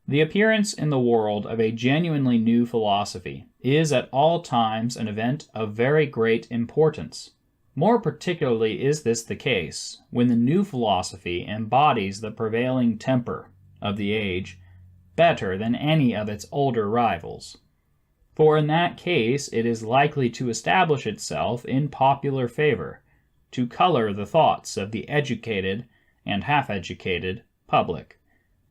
The appearance in the world of a genuinely new philosophy is at all times an event of very great importance. More particularly is this the case when the new philosophy embodies the prevailing temper of the age better than any of its older rivals. For in that case it is likely to establish itself in popular favor, to color the thoughts of the educated and half-educated public,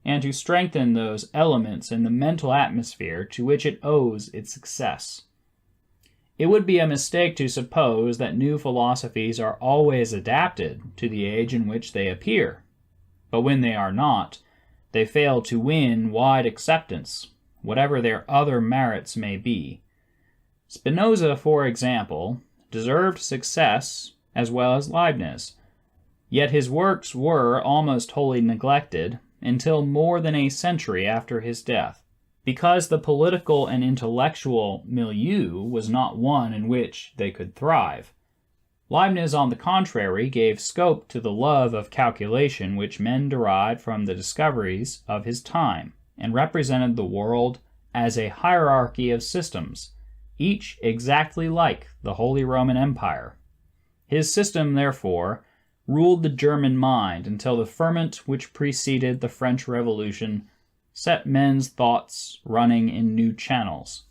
and to strengthen those elements in the mental atmosphere to which it owes its success. It would be a mistake to suppose that new philosophies are always adapted to the age in which they appear, but when they are not, they fail to win wide acceptance, whatever their other merits may be. Spinoza, for example, deserved success as well as Leibniz, yet his works were almost wholly neglected until more than a century after his death, because the political and intellectual milieu was not one in which they could thrive. Leibniz, on the contrary, gave scope to the love of calculation which men derived from the discoveries of his time, and represented the world as a hierarchy of systems, each exactly like the Holy Roman Empire. His system, therefore, ruled the German mind until the ferment which preceded the French Revolution set men's thoughts running in new channels.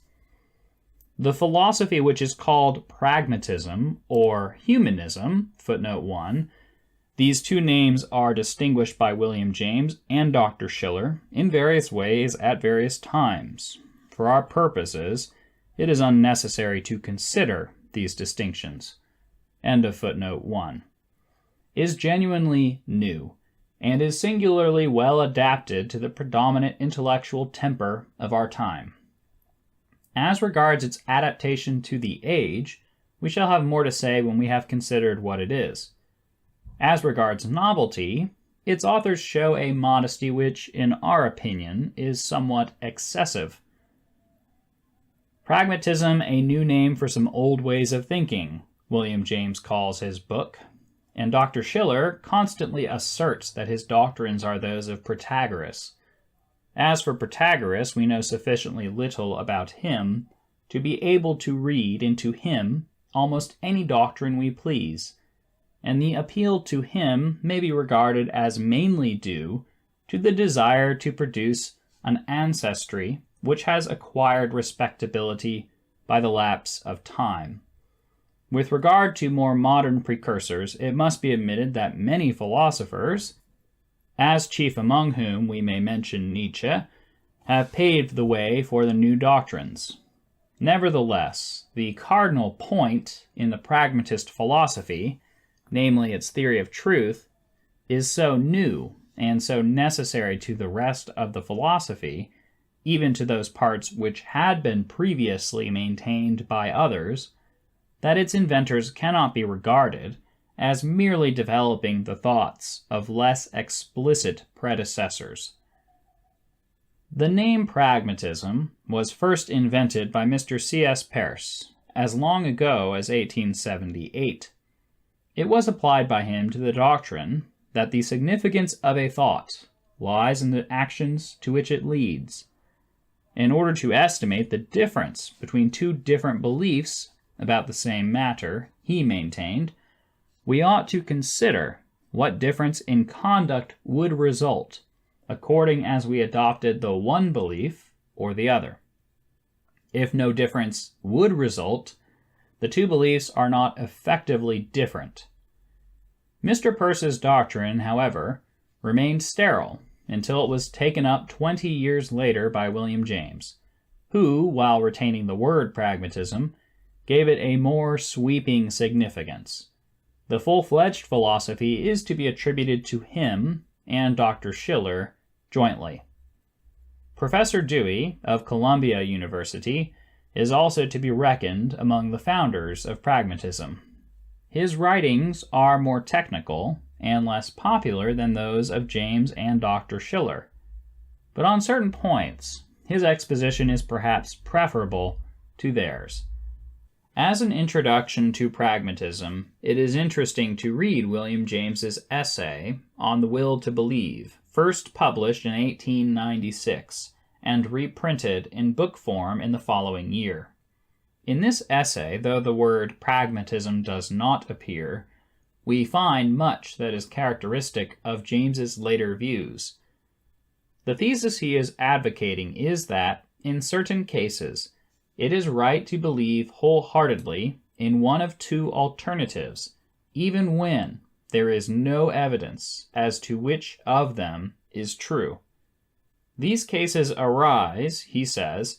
The philosophy which is called pragmatism or humanism, footnote 1, these two names are distinguished by William James and Dr. Schiller in various ways at various times. For our purposes, it is unnecessary to consider these distinctions. End of footnote 1. Is genuinely new, and is singularly well adapted to the predominant intellectual temper of our time. As regards its adaptation to the age, we shall have more to say when we have considered what it is. As regards novelty, its authors show a modesty which, in our opinion, is somewhat excessive. Pragmatism, a new name for some old ways of thinking, William James calls his book, and Dr. Schiller constantly asserts that his doctrines are those of Protagoras. As for Protagoras, we know sufficiently little about him to be able to read into him almost any doctrine we please, and the appeal to him may be regarded as mainly due to the desire to produce an ancestry which has acquired respectability by the lapse of time. With regard to more modern precursors, it must be admitted that many philosophers, as chief among whom we may mention Nietzsche, have paved the way for the new doctrines. Nevertheless, the cardinal point in the pragmatist philosophy, namely its theory of truth, is so new and so necessary to the rest of the philosophy, even to those parts which had been previously maintained by others, that its inventors cannot be regarded as merely developing the thoughts of less explicit predecessors. The name pragmatism was first invented by Mr. C.S. Peirce as long ago as 1878. It was applied by him to the doctrine that the significance of a thought lies in the actions to which it leads. In order to estimate the difference between two different beliefs about the same matter, he maintained, we ought to consider what difference in conduct would result, according as we adopted the one belief or the other. If no difference would result, the two beliefs are not effectively different. Mr. Peirce's doctrine, however, remained sterile until it was taken up 20 years later by William James, who, while retaining the word pragmatism, gave it a more sweeping significance. The full-fledged philosophy is to be attributed to him and Dr. Schiller jointly. Professor Dewey of Columbia University is also to be reckoned among the founders of pragmatism. His writings are more technical and less popular than those of James and Dr. Schiller, but on certain points his exposition is perhaps preferable to theirs. As an introduction to pragmatism, it is interesting to read William James's essay on the will to believe, first published in 1896 and reprinted in book form in the following year. In this essay, though the word pragmatism does not appear, we find much that is characteristic of James's later views. The thesis he is advocating is that, in certain cases, it is right to believe wholeheartedly in one of two alternatives, even when there is no evidence as to which of them is true. These cases arise, he says,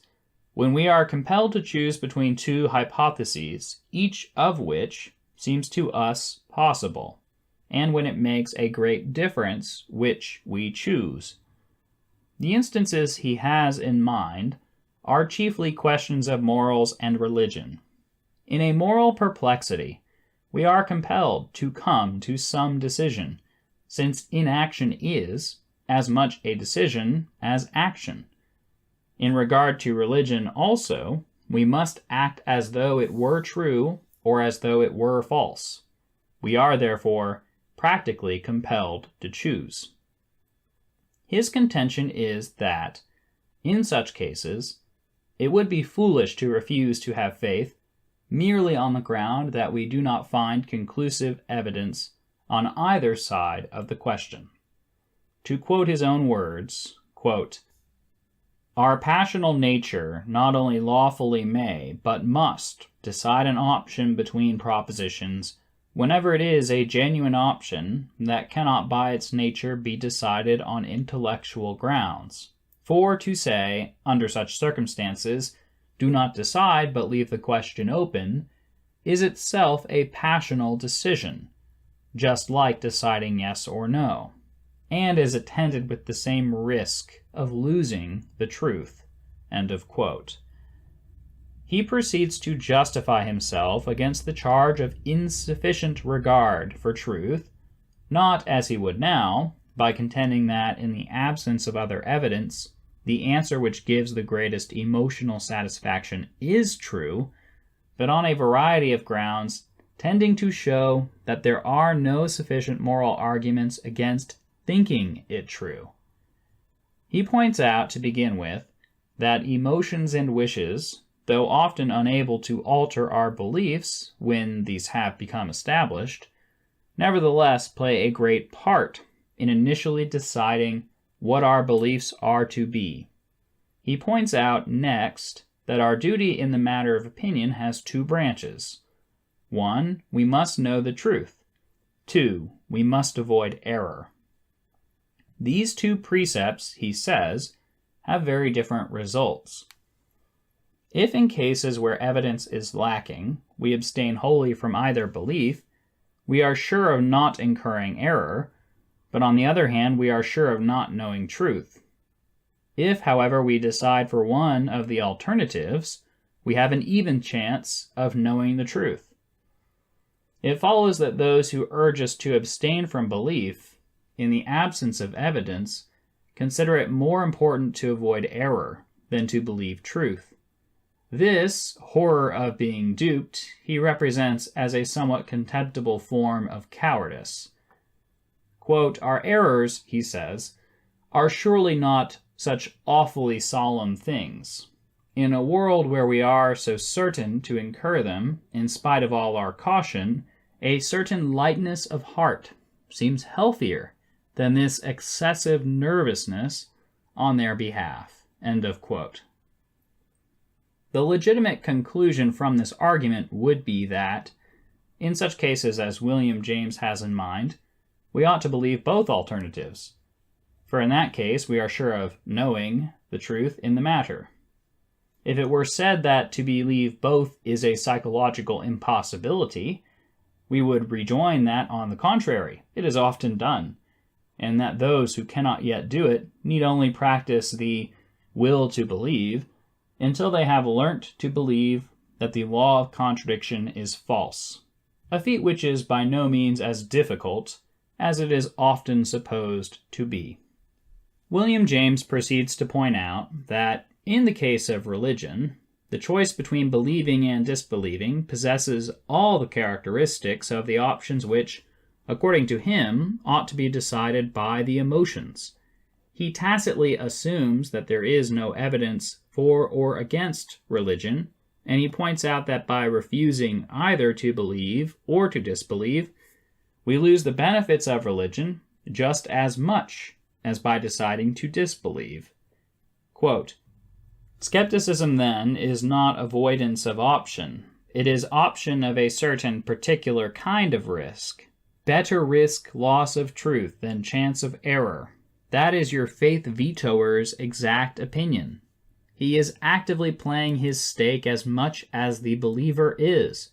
when we are compelled to choose between two hypotheses, each of which seems to us possible, and when it makes a great difference which we choose. The instances he has in mind are chiefly questions of morals and religion. In a moral perplexity, we are compelled to come to some decision, since inaction is as much a decision as action. In regard to religion also, we must act as though it were true or as though it were false. We are therefore practically compelled to choose. His contention is that, in such cases, it would be foolish to refuse to have faith merely on the ground that we do not find conclusive evidence on either side of the question. To quote his own words, quote, "Our passional nature not only lawfully may, but must, decide an option between propositions whenever it is a genuine option that cannot by its nature be decided on intellectual grounds. For to say, under such circumstances, do not decide but leave the question open, is itself a passional decision, just like deciding yes or no, and is attended with the same risk of losing the truth." End of quote. He proceeds to justify himself against the charge of insufficient regard for truth, not, as he would now, by contending that in the absence of other evidence, the answer which gives the greatest emotional satisfaction is true, but on a variety of grounds tending to show that there are no sufficient moral arguments against thinking it true. He points out, to begin with, that emotions and wishes, though often unable to alter our beliefs when these have become established, nevertheless play a great part in initially deciding what our beliefs are to be. He points out next that our duty in the matter of opinion has two branches. 1, we must know the truth. 2, we must avoid error. These two precepts, he says, have very different results. If in cases where evidence is lacking, we abstain wholly from either belief, we are sure of not incurring error, but on the other hand, we are sure of not knowing truth. If, however, we decide for one of the alternatives, we have an even chance of knowing the truth. It follows that those who urge us to abstain from belief, in the absence of evidence, consider it more important to avoid error than to believe truth. This horror of being duped he represents as a somewhat contemptible form of cowardice. Quote, "Our errors," he says, "are surely not such awfully solemn things. In a world where we are so certain to incur them, in spite of all our caution, a certain lightness of heart seems healthier than this excessive nervousness on their behalf." End of quote. The legitimate conclusion from this argument would be that, in such cases as William James has in mind, we ought to believe both alternatives, for in that case we are sure of knowing the truth in the matter. If it were said that to believe both is a psychological impossibility, we would rejoin that, on the contrary, it is often done, and that those who cannot yet do it need only practice the will to believe until they have learnt to believe that the law of contradiction is false, a feat which is by no means as difficult as it is often supposed to be. William James proceeds to point out that, in the case of religion, the choice between believing and disbelieving possesses all the characteristics of the options which, according to him, ought to be decided by the emotions, he tacitly assumes that there is no evidence for or against religion, and he points out that by refusing either to believe or to disbelieve, we lose the benefits of religion just as much as by deciding to disbelieve. Quote, "Skepticism, then, is not avoidance of option. It is option of a certain particular kind of risk. Better risk loss of truth than chance of error. That is your faith vetoer's exact opinion. He is actively playing his stake as much as the believer is.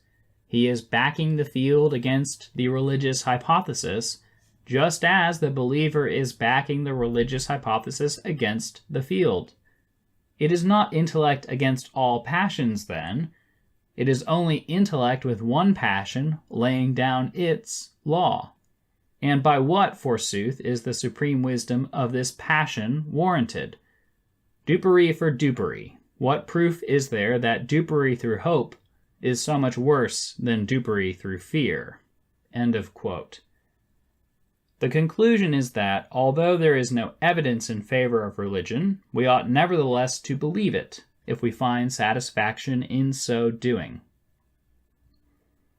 He is backing the field against the religious hypothesis, just as the believer is backing the religious hypothesis against the field. It is not intellect against all passions, then. It is only intellect with one passion laying down its law. And by what, forsooth, is the supreme wisdom of this passion warranted? Dupery for dupery. What proof is there that dupery through hope is so much worse than dupery through fear?" End of quote. The conclusion is that, although there is no evidence in favor of religion, we ought nevertheless to believe it, if we find satisfaction in so doing.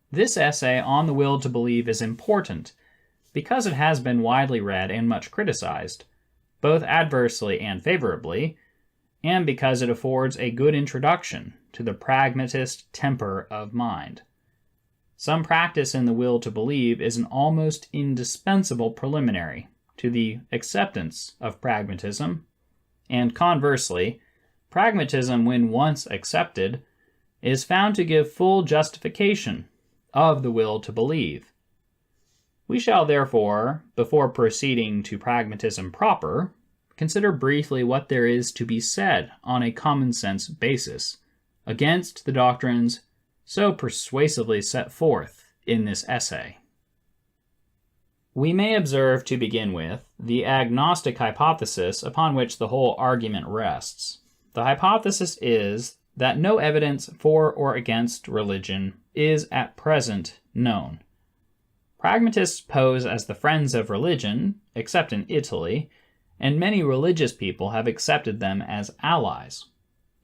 This essay on the will to believe is important, because it has been widely read and much criticized, both adversely and favorably, and because it affords a good introduction to the pragmatist temper of mind. Some practice in the will to believe is an almost indispensable preliminary to the acceptance of pragmatism, and conversely, pragmatism, when once accepted, is found to give full justification of the will to believe. We shall therefore, before proceeding to pragmatism proper, consider briefly what there is to be said on a common-sense basis against the doctrines so persuasively set forth in this essay. We may observe, to begin with, the agnostic hypothesis upon which the whole argument rests. The hypothesis is that no evidence for or against religion is at present known. Pragmatists pose as the friends of religion, except in Italy, and many religious people have accepted them as allies.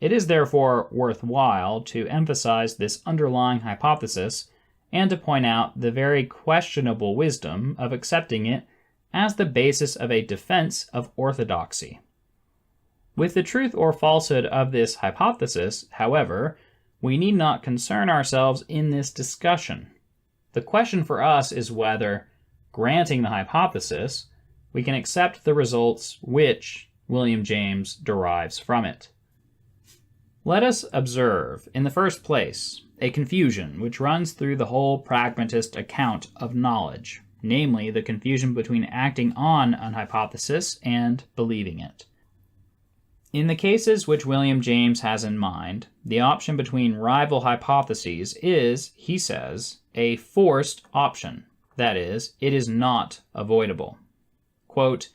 It is therefore worthwhile to emphasize this underlying hypothesis and to point out the very questionable wisdom of accepting it as the basis of a defense of orthodoxy. With the truth or falsehood of this hypothesis, however, we need not concern ourselves in this discussion. The question for us is whether, granting the hypothesis, we can accept the results which William James derives from it. Let us observe, in the first place, a confusion which runs through the whole pragmatist account of knowledge, namely the confusion between acting on an hypothesis and believing it. In the cases which William James has in mind, the option between rival hypotheses is, he says, a forced option. That is, it is not avoidable. Quote,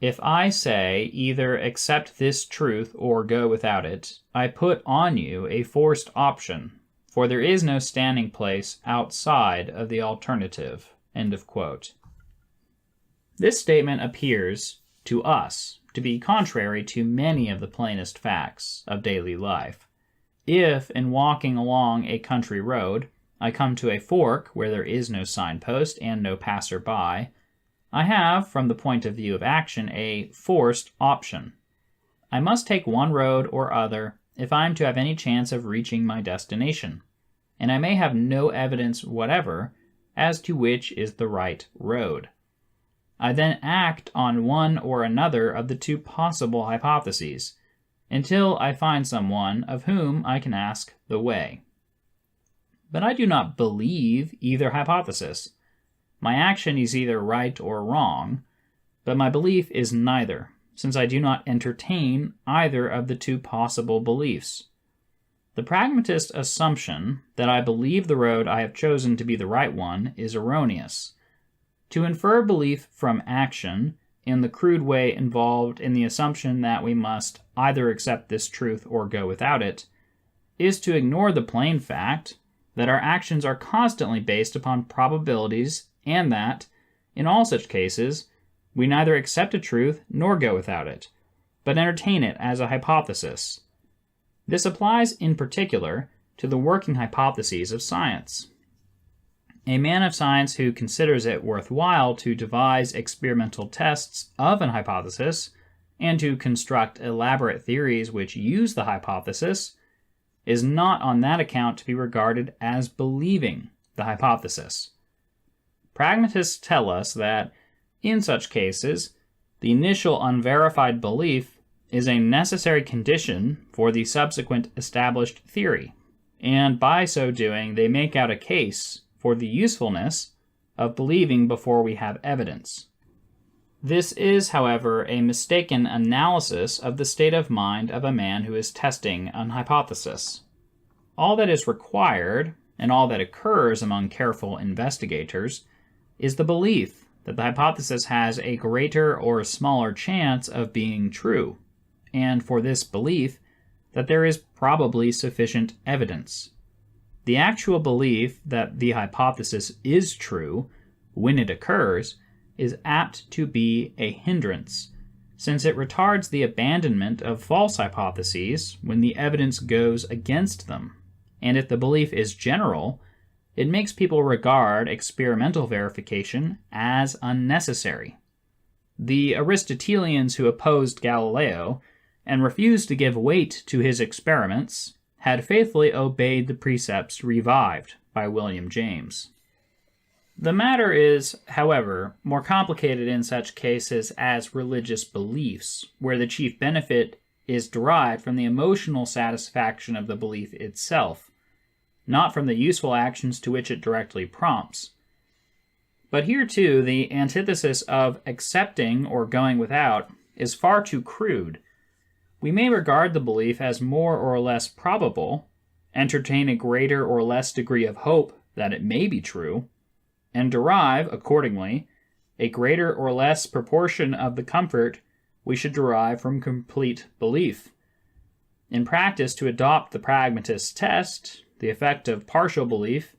"If I say either accept this truth or go without it, I put on you a forced option, for there is no standing place outside of the alternative." End of quote. This statement appears, to us, to be contrary to many of the plainest facts of daily life. If, in walking along a country road, I come to a fork where there is no signpost and no passer-by, I have, from the point of view of action, a forced option. I must take one road or other if I am to have any chance of reaching my destination, and I may have no evidence whatever as to which is the right road. I then act on one or another of the two possible hypotheses, until I find someone of whom I can ask the way. But I do not believe either hypothesis. My action is either right or wrong, but my belief is neither, since I do not entertain either of the two possible beliefs. The pragmatist assumption that I believe the road I have chosen to be the right one is erroneous. To infer belief from action in the crude way involved in the assumption that we must either accept this truth or go without it is to ignore the plain fact that our actions are constantly based upon probabilities and that, in all such cases, We neither accept a truth nor go without it, but entertain it as a hypothesis. This applies in particular to the working hypotheses of science. A man of science who considers it worthwhile to devise experimental tests of an hypothesis and to construct elaborate theories which use the hypothesis is not on that account to be regarded as believing the hypothesis. Pragmatists tell us that, in such cases, the initial unverified belief is a necessary condition for the subsequent established theory, and by so doing they make out a case for the usefulness of believing before we have evidence. This is, however, a mistaken analysis of the state of mind of a man who is testing an hypothesis. All that is required, and all that occurs among careful investigators, is the belief that the hypothesis has a greater or smaller chance of being true, and for this belief that there is probably sufficient evidence. The actual belief that the hypothesis is true, when it occurs, is apt to be a hindrance, since it retards the abandonment of false hypotheses when the evidence goes against them, and if the belief is general, it makes people regard experimental verification as unnecessary. The Aristotelians who opposed Galileo and refused to give weight to his experiments had faithfully obeyed the precepts revived by William James. The matter is, however, more complicated in such cases as religious beliefs, where the chief benefit is derived from the emotional satisfaction of the belief itself, not from the useful actions to which it directly prompts. But here, too, the antithesis of accepting or going without is far too crude. We may regard the belief as more or less probable, entertain a greater or less degree of hope that it may be true, and derive, accordingly, a greater or less proportion of the comfort we should derive from complete belief. In practice, to adopt the pragmatist's test, the effect of partial belief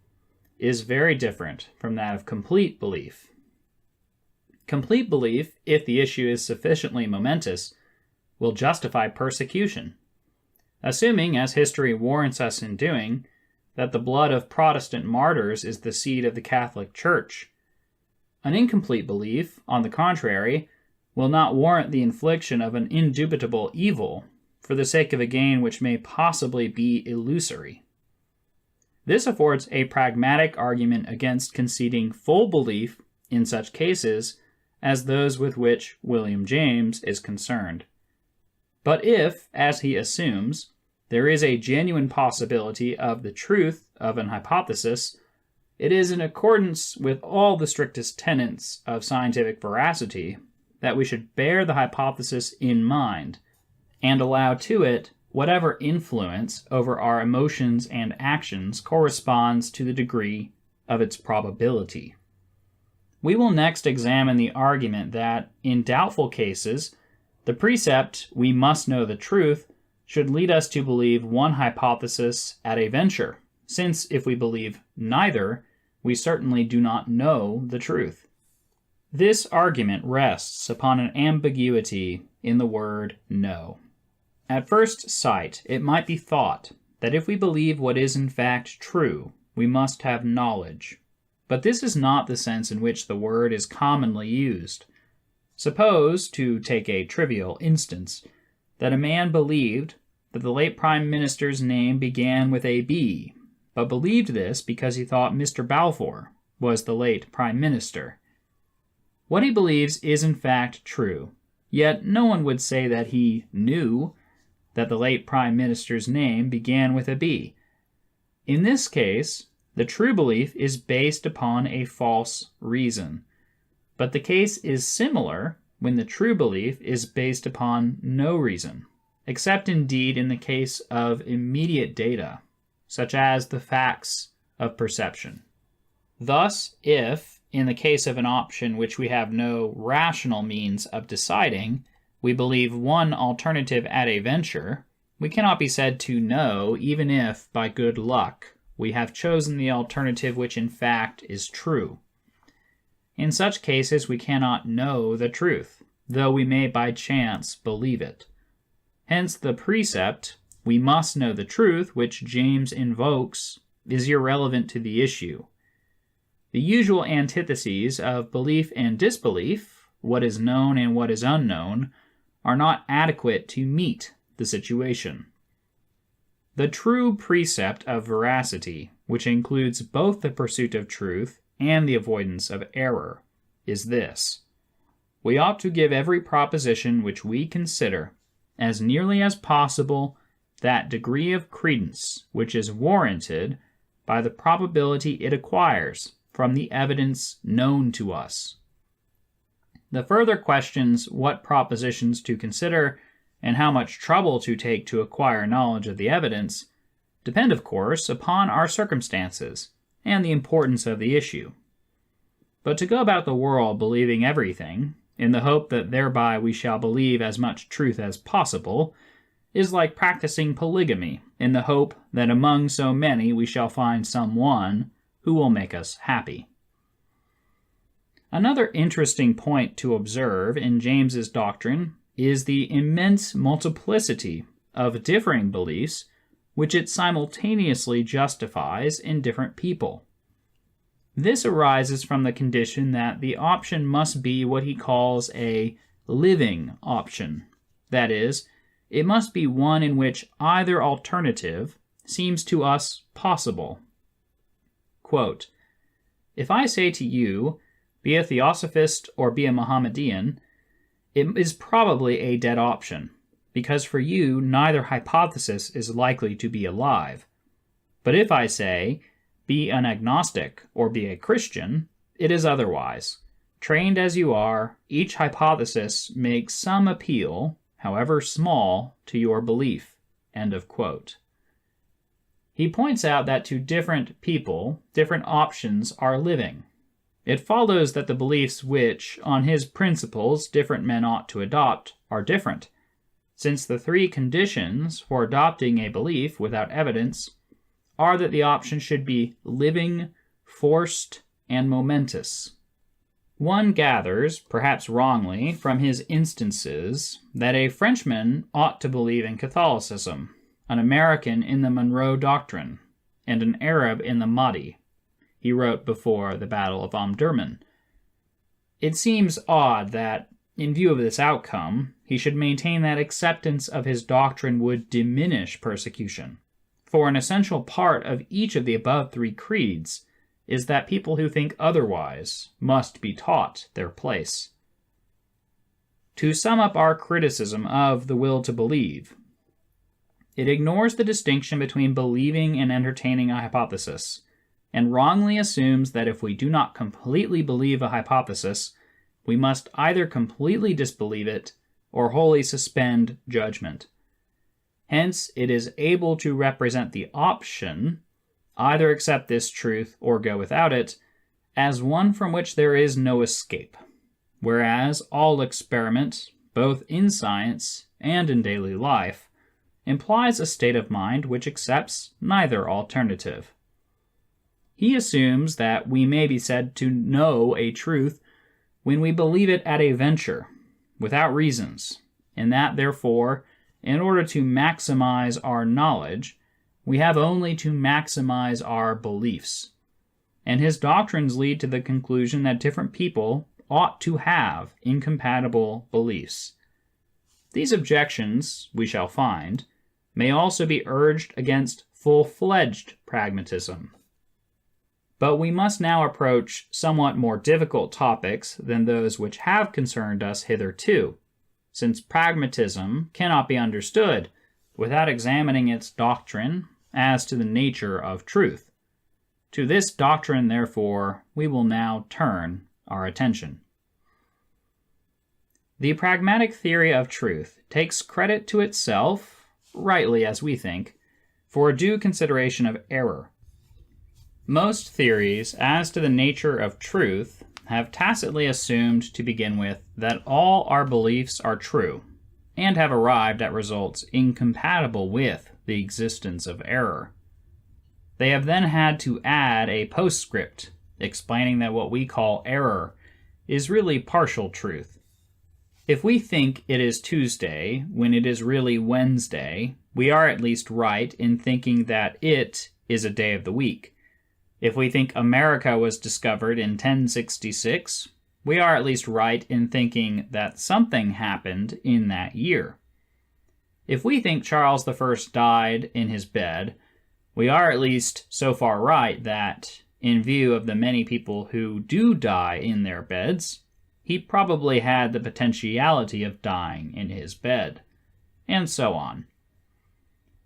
is very different from that of complete belief. Complete belief, if the issue is sufficiently momentous, will justify persecution, assuming, as history warrants us in doing, that the blood of Protestant martyrs is the seed of the Catholic Church. An incomplete belief, on the contrary, will not warrant the infliction of an indubitable evil for the sake of a gain which may possibly be illusory. This affords a pragmatic argument against conceding full belief in such cases as those with which William James is concerned. But if, as he assumes, there is a genuine possibility of the truth of an hypothesis, it is in accordance with all the strictest tenets of scientific veracity that we should bear the hypothesis in mind and allow to it whatever influence over our emotions and actions corresponds to the degree of its probability. We will next examine the argument that, in doubtful cases, the precept, "we must know the truth," should lead us to believe one hypothesis at a venture, since if we believe neither, we certainly do not know the truth. This argument rests upon an ambiguity in the word know. At first sight, it might be thought that if we believe what is in fact true, we must have knowledge. But this is not the sense in which the word is commonly used. Suppose, to take a trivial instance, that a man believed that the late Prime Minister's name began with a B, but believed this because he thought Mr. Balfour was the late Prime Minister. What he believes is in fact true, yet no one would say that he knew that the late Prime Minister's name began with a B. In this case, the true belief is based upon a false reason, but the case is similar when the true belief is based upon no reason, except indeed in the case of immediate data, such as the facts of perception. Thus, if, in the case of an option which we have no rational means of deciding, we believe one alternative at a venture, we cannot be said to know even if, by good luck, we have chosen the alternative which in fact is true. In such cases, we cannot know the truth, though we may by chance believe it. Hence the precept, "We must know the truth," which James invokes, is irrelevant to the issue. The usual antitheses of belief and disbelief, what is known and what is unknown, are not adequate to meet the situation. The true precept of veracity, which includes both the pursuit of truth and the avoidance of error, is this: we ought to give every proposition which we consider, as nearly as possible, that degree of credence which is warranted by the probability it acquires from the evidence known to us. The further questions what propositions to consider and how much trouble to take to acquire knowledge of the evidence depend, of course, upon our circumstances and the importance of the issue. But to go about the world believing everything, in the hope that thereby we shall believe as much truth as possible, is like practicing polygamy in the hope that among so many we shall find some one who will make us happy. Another interesting point to observe in James's doctrine is the immense multiplicity of differing beliefs which it simultaneously justifies in different people. This arises from the condition that the option must be what he calls a living option. That is, it must be one in which either alternative seems to us possible. Quote, "If I say to you, be a Theosophist or be a Mohammedan, it is probably a dead option, because for you neither hypothesis is likely to be alive. But if I say, be an agnostic or be a Christian, it is otherwise. Trained as you are, each hypothesis makes some appeal, however small, to your belief." End of quote. He points out that to different people, different options are living. It follows that the beliefs which, on his principles, different men ought to adopt are different, since the three conditions for adopting a belief without evidence are that the option should be living, forced, and momentous. One gathers, perhaps wrongly, from his instances that a Frenchman ought to believe in Catholicism, an American in the Monroe Doctrine, and an Arab in the Mahdi. He wrote before the Battle of Omdurman. It seems odd that, in view of this outcome, he should maintain that acceptance of his doctrine would diminish persecution, for an essential part of each of the above three creeds is that people who think otherwise must be taught their place. To sum up our criticism of the will to believe, it ignores the distinction between believing and entertaining a hypothesis, and wrongly assumes that if we do not completely believe a hypothesis, we must either completely disbelieve it or wholly suspend judgment. Hence, it is able to represent the option, either accept this truth or go without it, as one from which there is no escape, whereas all experiment, both in science and in daily life, implies a state of mind which accepts neither alternative. He assumes that we may be said to know a truth when we believe it at a venture, without reasons, and that, therefore, in order to maximize our knowledge, we have only to maximize our beliefs. And his doctrines lead to the conclusion that different people ought to have incompatible beliefs. These objections, we shall find, may also be urged against full-fledged pragmatism. But we must now approach somewhat more difficult topics than those which have concerned us hitherto, since pragmatism cannot be understood without examining its doctrine as to the nature of truth. To this doctrine, therefore, we will now turn our attention. The pragmatic theory of truth takes credit to itself, rightly as we think, for a due consideration of error. Most theories as to the nature of truth have tacitly assumed to begin with that all our beliefs are true, and have arrived at results incompatible with the existence of error. They have then had to add a postscript explaining that what we call error is really partial truth. If we think it is Tuesday when it is really Wednesday, we are at least right in thinking that it is a day of the week. If we think America was discovered in 1066, we are at least right in thinking that something happened in that year. If we think Charles I died in his bed, we are at least so far right that, in view of the many people who do die in their beds, he probably had the potentiality of dying in his bed, and so on.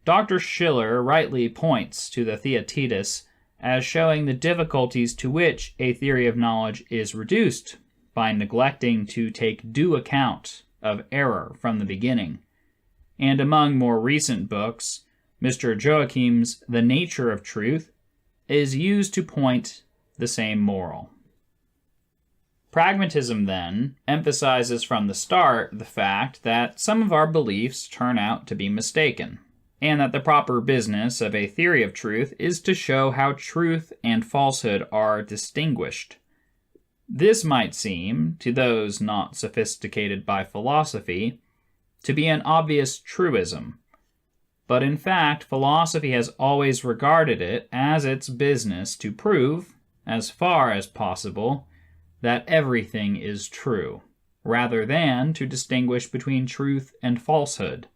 Dr. Schiller rightly points to the Theaetetus as showing the difficulties to which a theory of knowledge is reduced by neglecting to take due account of error from the beginning. And among more recent books, Mr. Joachim's The Nature of Truth is used to point the same moral. Pragmatism, then, emphasizes from the start the fact that some of our beliefs turn out to be mistaken, and that the proper business of a theory of truth is to show how truth and falsehood are distinguished. This might seem, to those not sophisticated by philosophy, to be an obvious truism, but in fact philosophy has always regarded it as its business to prove, as far as possible, that everything is true, rather than to distinguish between truth and falsehood.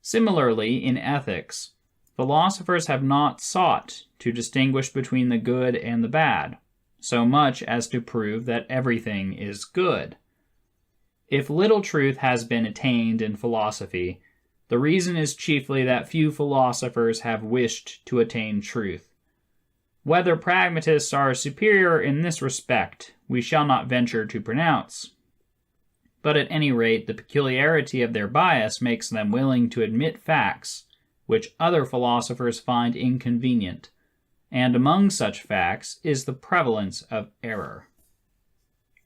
Similarly, in ethics, philosophers have not sought to distinguish between the good and the bad, so much as to prove that everything is good. If little truth has been attained in philosophy, the reason is chiefly that few philosophers have wished to attain truth. Whether pragmatists are superior in this respect, we shall not venture to pronounce. But at any rate, the peculiarity of their bias makes them willing to admit facts which other philosophers find inconvenient, and among such facts is the prevalence of error.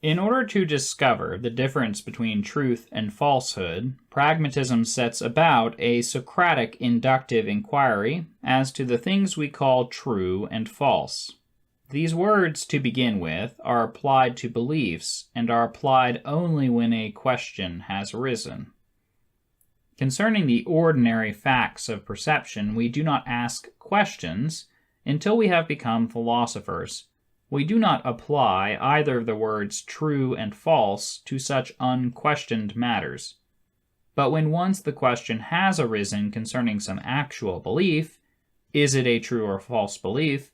In order to discover the difference between truth and falsehood, pragmatism sets about a Socratic inductive inquiry as to the things we call true and false. These words, to begin with, are applied to beliefs and are applied only when a question has arisen. Concerning the ordinary facts of perception, we do not ask questions until we have become philosophers. We do not apply either of the words true and false to such unquestioned matters. But when once the question has arisen concerning some actual belief, is it a true or false belief,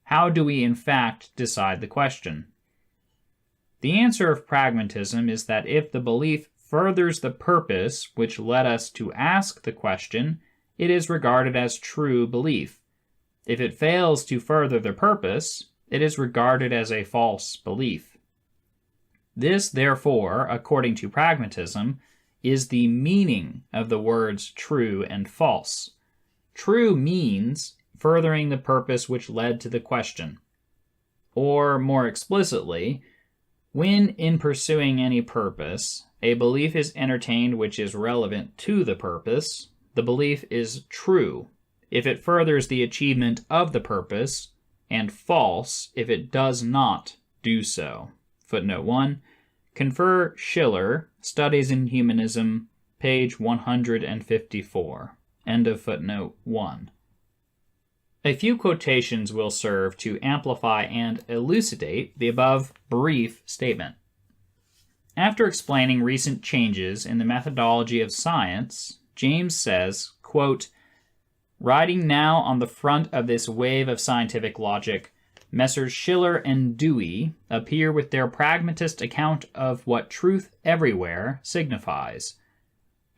how do we in fact decide the question? The answer of pragmatism is that if the belief furthers the purpose which led us to ask the question, it is regarded as true belief. If it fails to further the purpose, it is regarded as a false belief. This, therefore, according to pragmatism, is the meaning of the words true and false. True means furthering the purpose which led to the question. Or, more explicitly, when in pursuing any purpose, a belief is entertained which is relevant to the purpose, the belief is true if it furthers the achievement of the purpose, and false if it does not do so. Footnote 1. Confer Schiller, Studies in Humanism, page 154. End of footnote 1. A few quotations will serve to amplify and elucidate the above brief statement. After explaining recent changes in the methodology of science, James says, quote, "Riding now on the front of this wave of scientific logic, Messrs. Schiller and Dewey appear with their pragmatist account of what truth everywhere signifies.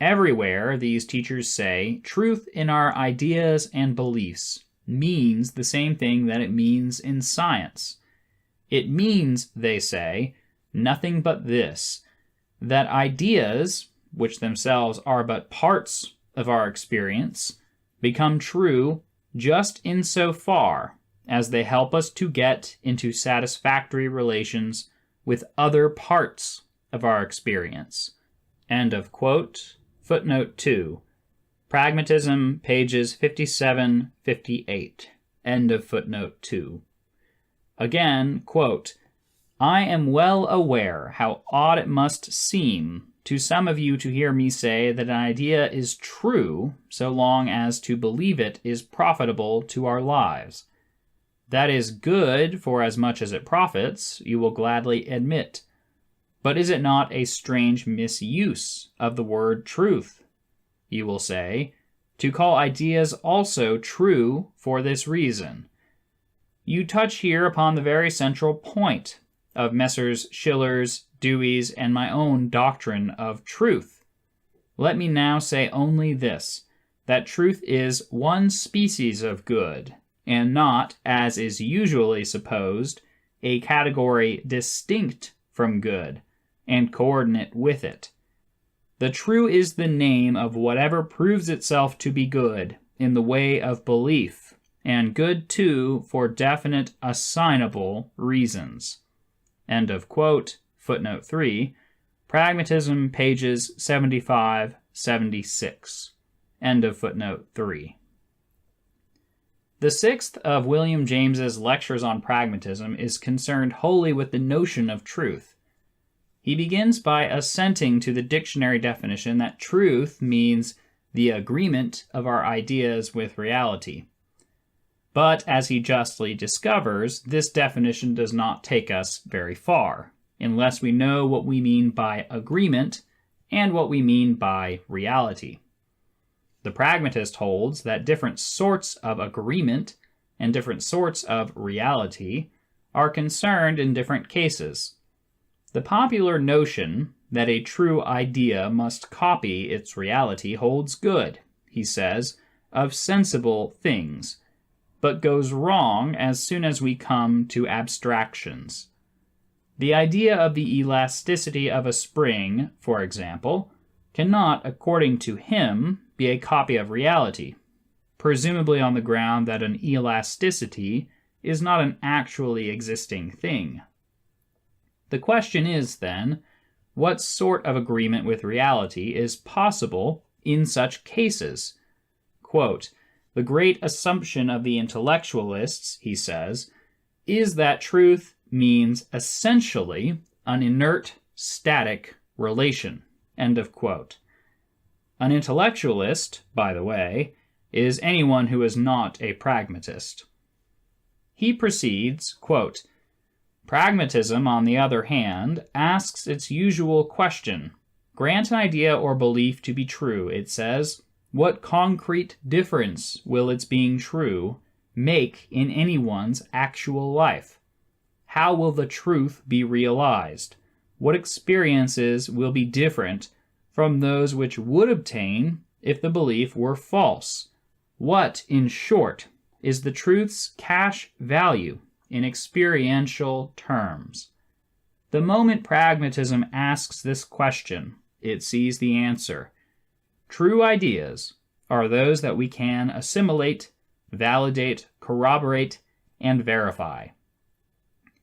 Everywhere, these teachers say, truth in our ideas and beliefs means the same thing that it means in science. It means, they say, nothing but this, that ideas, which themselves are but parts of our experience, become true just insofar as they help us to get into satisfactory relations with other parts of our experience." End of quote. Footnote 2. Pragmatism, pages 57-58. End of footnote 2. Again, quote, I am well aware how odd it must seem to some of you to hear me say that an idea is true so long as to believe it is profitable to our lives. That is good for as much as it profits, you will gladly admit. But is it not a strange misuse of the word truth, you will say, to call ideas also true for this reason? You touch here upon the very central point of Messrs. Schiller's, Dewey's, and my own doctrine of truth. Let me now say only this, that truth is one species of good, and not, as is usually supposed, a category distinct from good, and coordinate with it. The true is the name of whatever proves itself to be good in the way of belief, and good too for definite assignable reasons. End of quote. Footnote 3. Pragmatism, pages 75, 76. End of footnote 3. The sixth of William James's lectures on pragmatism is concerned wholly with the notion of truth. He begins by assenting to the dictionary definition that truth means the agreement of our ideas with reality. But, as he justly discovers, this definition does not take us very far, unless we know what we mean by agreement and what we mean by reality. The pragmatist holds that different sorts of agreement and different sorts of reality are concerned in different cases. The popular notion that a true idea must copy its reality holds good, he says, of sensible things, but goes wrong as soon as we come to abstractions. The idea of the elasticity of a spring, for example, cannot, according to him, be a copy of reality, presumably on the ground that an elasticity is not an actually existing thing. The question is, then, what sort of agreement with reality is possible in such cases? Quote, "The great assumption of the intellectualists," he says, "is that truth means essentially an inert, static relation." End of quote. An intellectualist, by the way, is anyone who is not a pragmatist. He proceeds, quote, "Pragmatism, on the other hand, asks its usual question. Grant an idea or belief to be true, it says. What concrete difference will its being true make in anyone's actual life? How will the truth be realized? What experiences will be different from those which would obtain if the belief were false? What, in short, is the truth's cash value in experiential terms? The moment pragmatism asks this question, it sees the answer. True ideas are those that we can assimilate, validate, corroborate, and verify.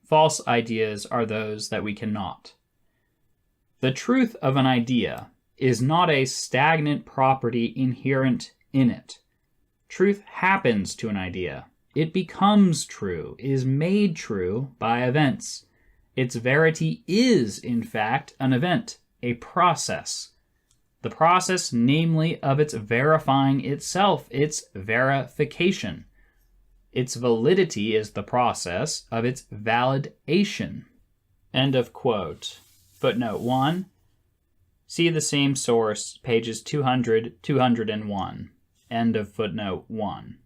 False ideas are those that we cannot. The truth of an idea is not a stagnant property inherent in it. Truth happens to an idea. It becomes true, is made true by events. Its verity is, in fact, an event, a process. The process, namely, of its verifying itself, its verification. Its validity is the process of its validation. End of quote. Footnote 1. See the same source, pages 200, 201. End of footnote 1.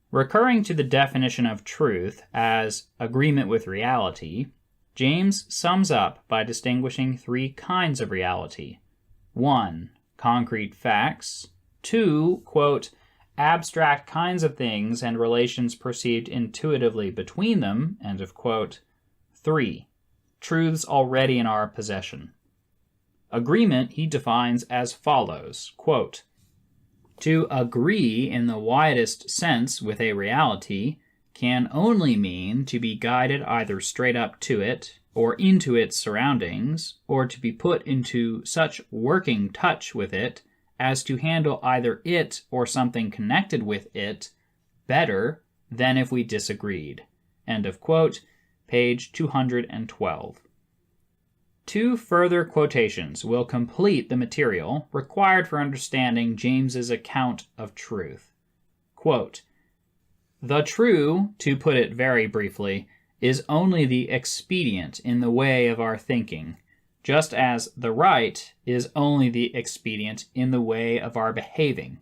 Recurring to the definition of truth as agreement with reality, James sums up by distinguishing three kinds of reality. 1. Concrete facts. 2. Quote, abstract kinds of things and relations perceived intuitively between them. End of quote. 3. Truths already in our possession. Agreement he defines as follows, quote, to agree in the widest sense with a reality can only mean to be guided either straight up to it or into its surroundings, or to be put into such working touch with it as to handle either it or something connected with it better than if we disagreed. End of quote. page 212. Two further quotations will complete the material required for understanding James's account of truth. Quote, "The true, to put it very briefly, is only the expedient in the way of our thinking, just as the right is only the expedient in the way of our behaving.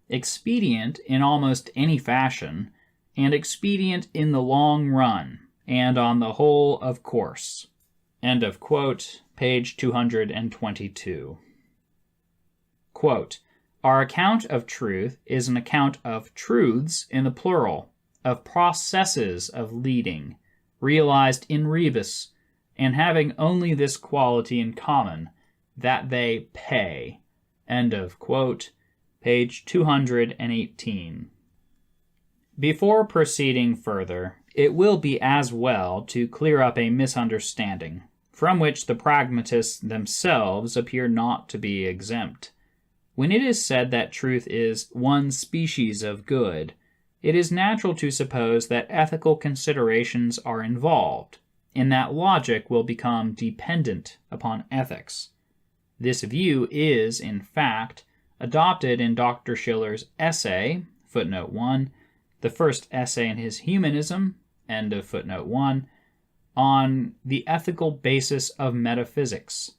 Expedient in almost any fashion, and expedient in the long run, and on the whole of course." End of quote, page 222. Quote, "Our account of truth is an account of truths in the plural, of processes of leading, realized in rebus, and having only this quality in common, that they pay." End of quote, page 218. Before proceeding further, it will be as well to clear up a misunderstanding, from which the pragmatists themselves appear not to be exempt. When it is said that truth is one species of good, it is natural to suppose that ethical considerations are involved, and that logic will become dependent upon ethics. This view is, in fact, adopted in Dr. Schiller's essay, footnote 1, the first essay in his Humanism, end of footnote 1, on the ethical basis of metaphysics.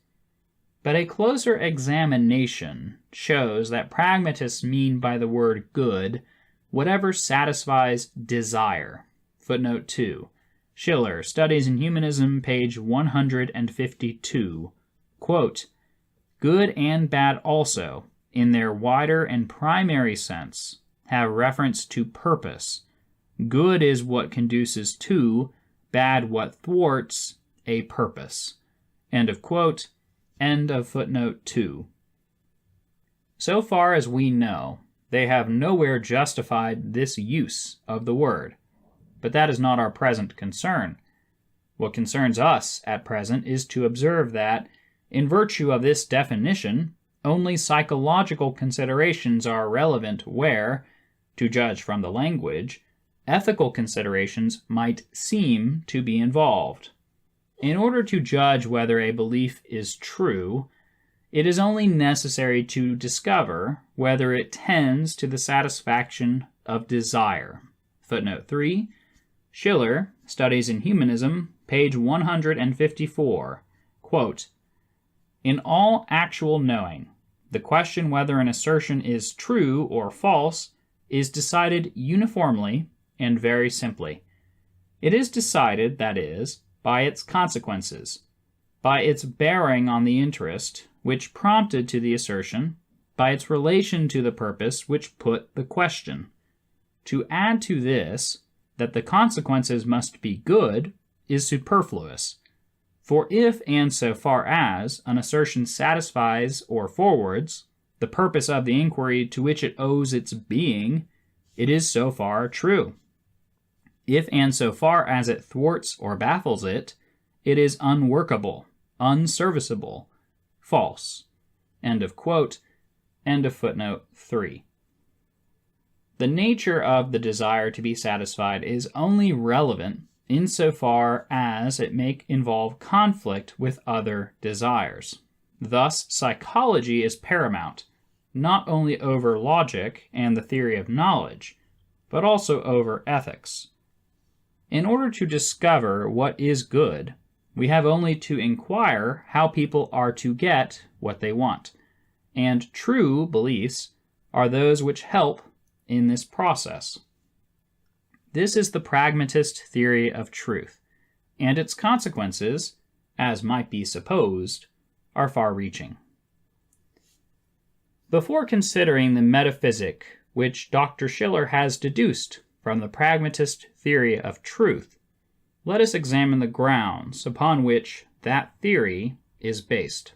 But a closer examination shows that pragmatists mean by the word good whatever satisfies desire. Footnote 2. Schiller, Studies in Humanism, page 152. Quote, "Good and bad also, in their wider and primary sense, have reference to purpose. Good is what conduces to, bad what thwarts, a purpose." End of quote. End of footnote 2. So far as we know, they have nowhere justified this use of the word, but that is not our present concern. What concerns us at present is to observe that, in virtue of this definition, only psychological considerations are relevant where, to judge from the language, ethical considerations might seem to be involved. In order to judge whether a belief is true, it is only necessary to discover whether it tends to the satisfaction of desire. Footnote 3. Schiller, Studies in Humanism, page 154. Quote, "In all actual knowing, the question whether an assertion is true or false is decided uniformly and very simply. It is decided, that is, by its consequences, by its bearing on the interest which prompted to the assertion, by its relation to the purpose which put the question. To add to this, that the consequences must be good, is superfluous. For if and so far as an assertion satisfies or forwards the purpose of the inquiry to which it owes its being, it is so far true. If and so far as it thwarts or baffles it, it is unworkable, unserviceable, false." End of quote. End of footnote 3. The nature of the desire to be satisfied is only relevant insofar as it may involve conflict with other desires. Thus, psychology is paramount, not only over logic and the theory of knowledge, but also over ethics. In order to discover what is good, we have only to inquire how people are to get what they want, and true beliefs are those which help in this process. This is the pragmatist theory of truth, and its consequences, as might be supposed, are far-reaching. Before considering the metaphysic which Dr. Schiller has deduced from the pragmatist theory of truth, let us examine the grounds upon which that theory is based.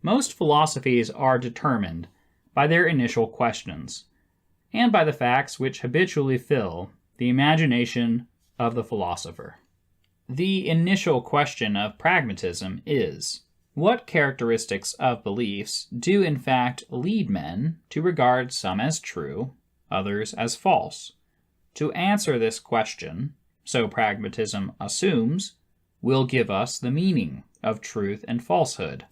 Most philosophies are determined by their initial questions, and by the facts which habitually fill the imagination of the philosopher. The initial question of pragmatism is, what characteristics of beliefs do in fact lead men to regard some as true, others as false? To answer this question, so pragmatism assumes, will give us the meaning of truth and falsehood.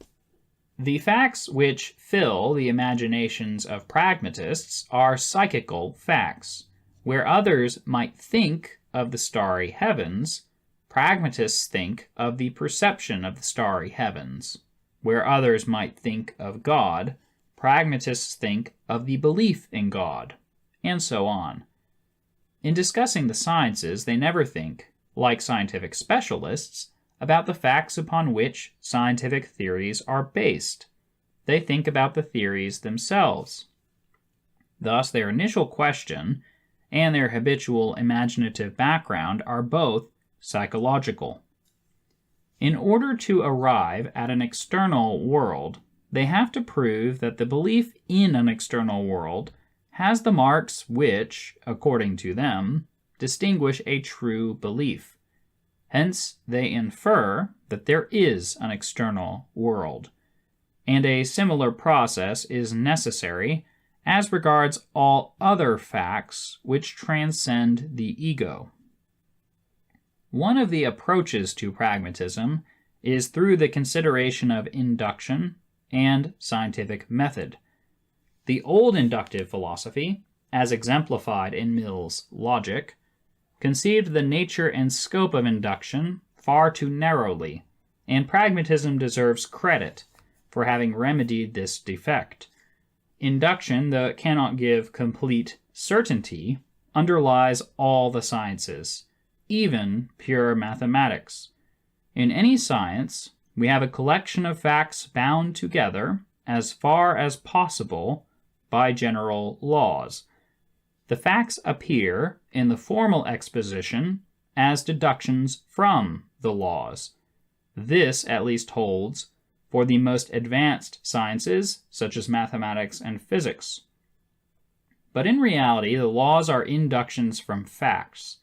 The facts which fill the imaginations of pragmatists are psychical facts. Where others might think of the starry heavens, pragmatists think of the perception of the starry heavens. Where others might think of God, pragmatists think of the belief in God, and so on. In discussing the sciences, they never think, like scientific specialists, about the facts upon which scientific theories are based. They think about the theories themselves. Thus, their initial question and their habitual imaginative background are both psychological. In order to arrive at an external world, they have to prove that the belief in an external world has the marks which, according to them, distinguish a true belief. Hence, they infer that there is an external world, and a similar process is necessary as regards all other facts which transcend the ego. One of the approaches to pragmatism is through the consideration of induction and scientific method. The old inductive philosophy, as exemplified in Mill's logic, conceived the nature and scope of induction far too narrowly, and pragmatism deserves credit for having remedied this defect. Induction, though it cannot give complete certainty, underlies all the sciences, even pure mathematics. In any science, we have a collection of facts bound together as far as possible by general laws. The facts appear in the formal exposition as deductions from the laws. This at least holds for the most advanced sciences, such as mathematics and physics. But in reality, the laws are inductions from facts.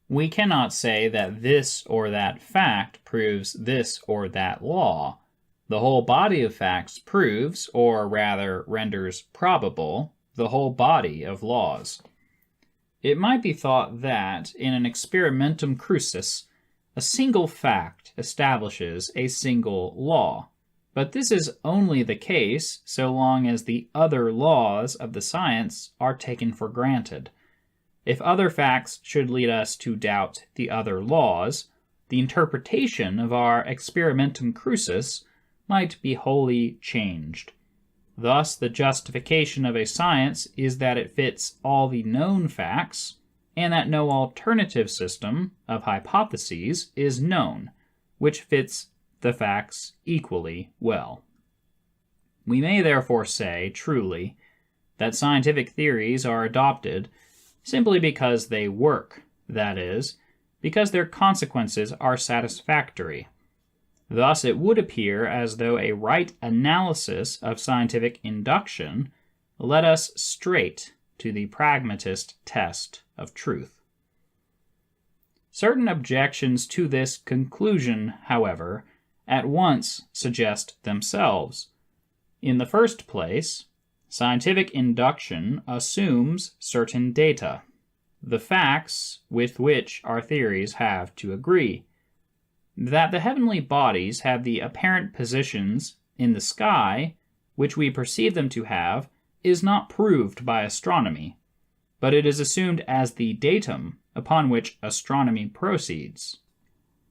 We cannot say that this or that fact proves this or that law. The whole body of facts proves, or rather renders probable, the whole body of laws. It might be thought that, in an experimentum crucis, a single fact establishes a single law. But this is only the case so long as the other laws of the science are taken for granted. If other facts should lead us to doubt the other laws, the interpretation of our experimentum crucis might be wholly changed. Thus, the justification of a science is that it fits all the known facts, and that no alternative system of hypotheses is known, which fits the facts equally well. We may therefore say, truly, that scientific theories are adopted simply because they work, that is, because their consequences are satisfactory. Thus, it would appear as though a right analysis of scientific induction led us straight to the pragmatist test of truth. Certain objections to this conclusion, however, at once suggest themselves. In the first place, scientific induction assumes certain data, the facts with which our theories have to agree. That the heavenly bodies have the apparent positions in the sky which we perceive them to have is not proved by astronomy, but it is assumed as the datum upon which astronomy proceeds.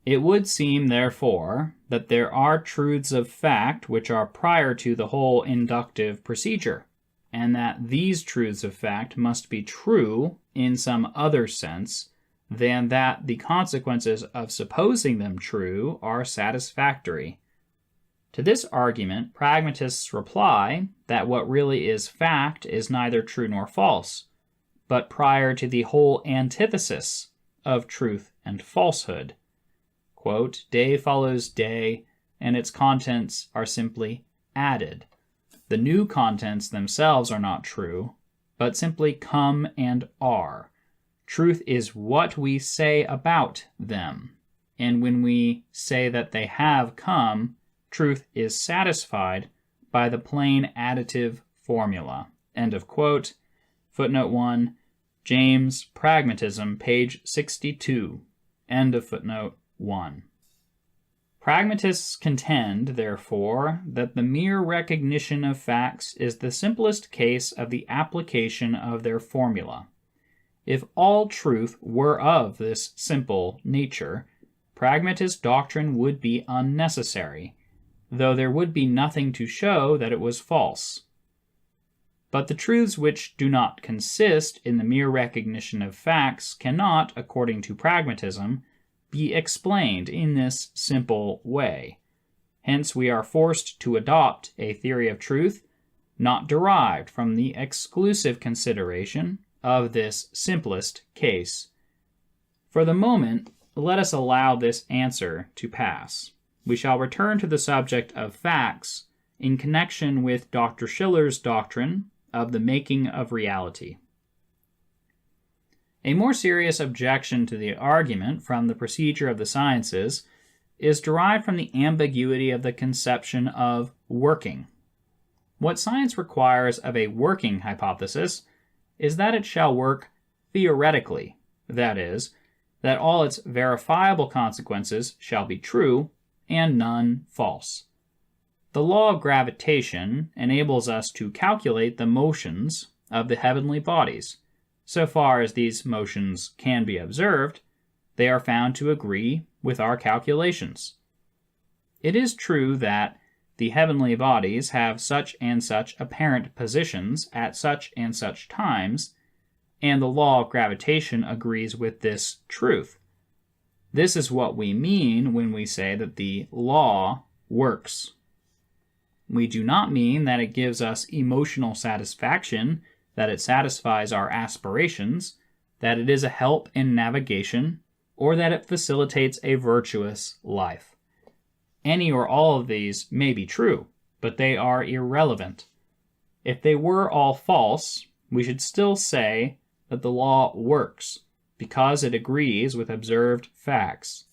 It would seem, therefore, that there are truths of fact which are prior to the whole inductive procedure, and that these truths of fact must be true in some other sense than that the consequences of supposing them true are satisfactory. To this argument, pragmatists reply that what really is fact is neither true nor false, but prior to the whole antithesis of truth and falsehood. Quote, day follows day, and its contents are simply added. The new contents themselves are not true, but simply come and are. Truth is what we say about them, and when we say that they have come, truth is satisfied by the plain additive formula. End of quote. Footnote 1, James, Pragmatism, page 62. End of footnote 1. Pragmatists contend, therefore, that the mere recognition of facts is the simplest case of the application of their formula. If all truth were of this simple nature, pragmatist doctrine would be unnecessary, though there would be nothing to show that it was false. But the truths which do not consist in the mere recognition of facts cannot, according to pragmatism, be explained in this simple way. Hence we are forced to adopt a theory of truth not derived from the exclusive consideration of this simplest case. For the moment, let us allow this answer to pass. We shall return to the subject of facts in connection with Dr. Schiller's doctrine of the making of reality. A more serious objection to the argument from the procedure of the sciences is derived from the ambiguity of the conception of working. What science requires of a working hypothesis is that it shall work theoretically, that is, that all its verifiable consequences shall be true and none false. The law of gravitation enables us to calculate the motions of the heavenly bodies. So far as these motions can be observed, they are found to agree with our calculations. It is true that the heavenly bodies have such and such apparent positions at such and such times, and the law of gravitation agrees with this truth. This is what we mean when we say that the law works. We do not mean that it gives us emotional satisfaction, that it satisfies our aspirations, that it is a help in navigation, or that it facilitates a virtuous life. Any or all of these may be true, but they are irrelevant. If they were all false, we should still say that the law works, because it agrees with observed facts.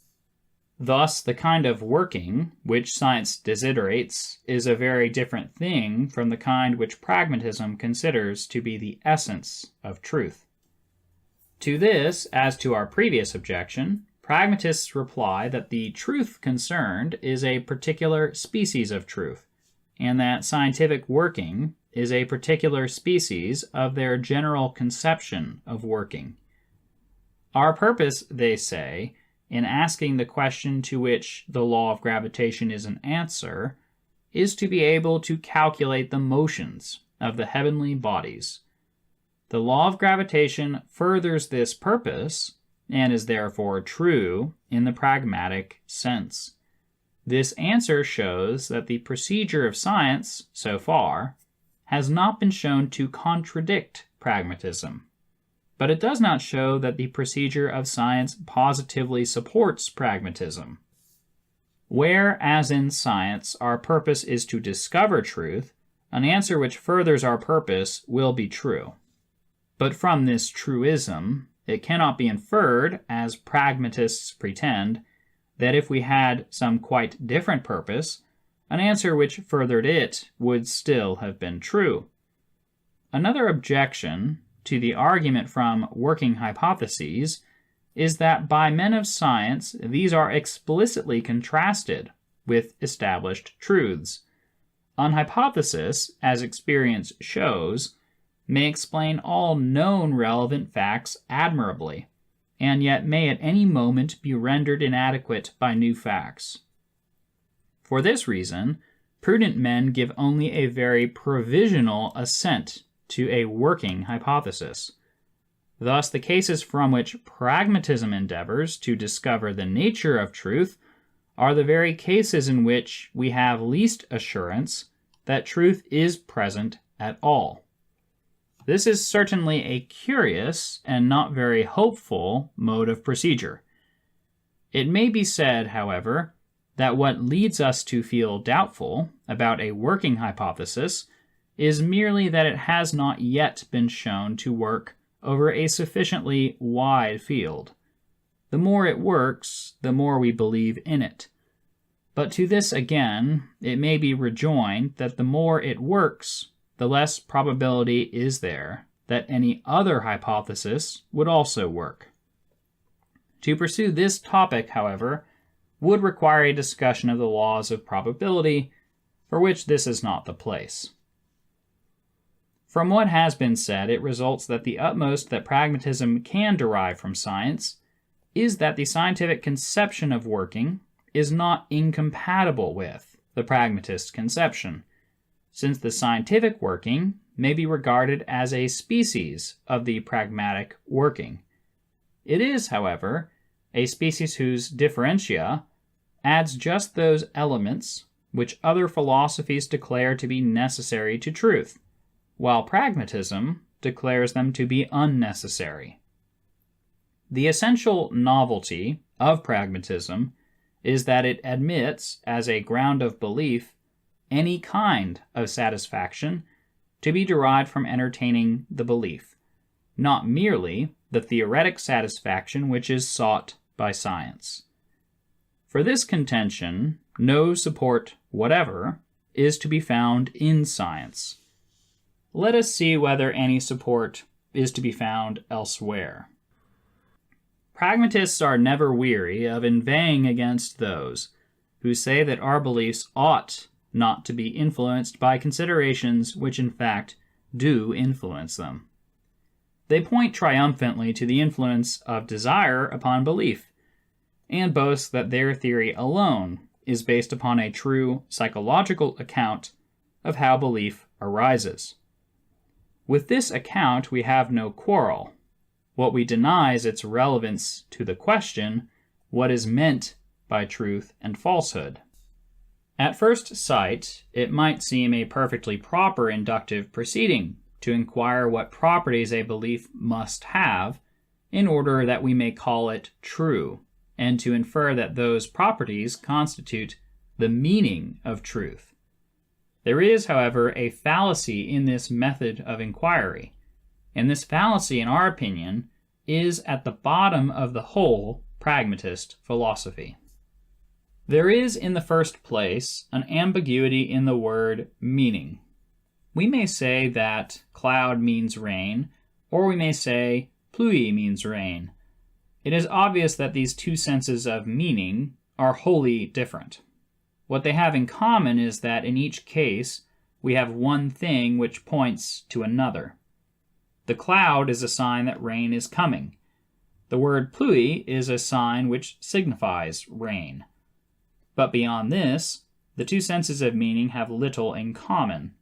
Thus, the kind of working which science desiderates is a very different thing from the kind which pragmatism considers to be the essence of truth. To this, as to our previous objection, pragmatists reply that the truth concerned is a particular species of truth, and that scientific working is a particular species of their general conception of working. Our purpose, they say, in asking the question to which the law of gravitation is an answer, is to be able to calculate the motions of the heavenly bodies. The law of gravitation furthers this purpose, and is therefore true in the pragmatic sense. This answer shows that the procedure of science, so far, has not been shown to contradict pragmatism. But it does not show that the procedure of science positively supports pragmatism. Where, as in science, our purpose is to discover truth, an answer which furthers our purpose will be true. But from this truism, it cannot be inferred, as pragmatists pretend, that if we had some quite different purpose, an answer which furthered it would still have been true. Another objection to the argument from working hypotheses is that by men of science these are explicitly contrasted with established truths. An hypothesis, as experience shows, may explain all known relevant facts admirably, and yet may at any moment be rendered inadequate by new facts. For this reason, prudent men give only a very provisional assent to a working hypothesis. Thus, the cases from which pragmatism endeavors to discover the nature of truth are the very cases in which we have least assurance that truth is present at all. This is certainly a curious and not very hopeful mode of procedure. It may be said, however, that what leads us to feel doubtful about a working hypothesis is merely that it has not yet been shown to work over a sufficiently wide field. The more it works, the more we believe in it. But to this again, it may be rejoined that the more it works, the less probability is there that any other hypothesis would also work. To pursue this topic, however, would require a discussion of the laws of probability, for which this is not the place. From what has been said, it results that the utmost that pragmatism can derive from science is that the scientific conception of working is not incompatible with the pragmatist conception, since the scientific working may be regarded as a species of the pragmatic working. It is, however, a species whose differentia adds just those elements which other philosophies declare to be necessary to truth, while pragmatism declares them to be unnecessary. The essential novelty of pragmatism is that it admits as a ground of belief any kind of satisfaction to be derived from entertaining the belief, not merely the theoretic satisfaction which is sought by science. For this contention, no support whatever is to be found in science. Let us see whether any support is to be found elsewhere. Pragmatists are never weary of inveighing against those who say that our beliefs ought not to be influenced by considerations which in fact do influence them. They point triumphantly to the influence of desire upon belief, and boast that their theory alone is based upon a true psychological account of how belief arises. With this account we have no quarrel. What we deny is its relevance to the question, what is meant by truth and falsehood? At first sight, it might seem a perfectly proper inductive proceeding to inquire what properties a belief must have in order that we may call it true, and to infer that those properties constitute the meaning of truth. There is, however, a fallacy in this method of inquiry, and this fallacy, in our opinion, is at the bottom of the whole pragmatist philosophy. There is, in the first place, an ambiguity in the word meaning. We may say that cloud means rain, or we may say pluie means rain. It is obvious that these two senses of meaning are wholly different. What they have in common is that in each case we have one thing which points to another. The cloud is a sign that rain is coming. The word pluie is a sign which signifies rain. But beyond this, the two senses of meaning have little in common.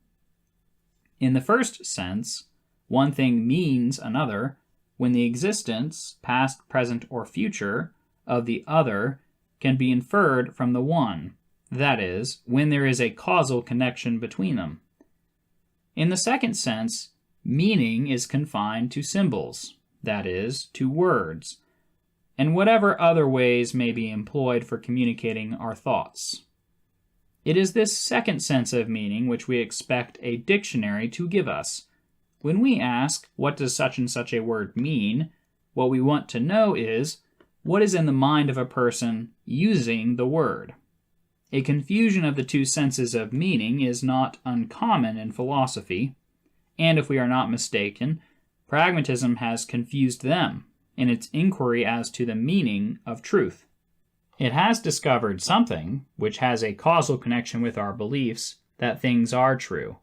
In the first sense, one thing means another when the existence, past, present, or future, of the other can be inferred from the one, that is, when there is a causal connection between them. In the second sense, meaning is confined to symbols, that is, to words, and whatever other ways may be employed for communicating our thoughts. It is this second sense of meaning which we expect a dictionary to give us. When we ask, what does such and such a word mean, what we want to know is, what is in the mind of a person using the word? A confusion of the two senses of meaning is not uncommon in philosophy, and if we are not mistaken, pragmatism has confused them in its inquiry as to the meaning of truth. It has discovered something which has a causal connection with our beliefs that things are true,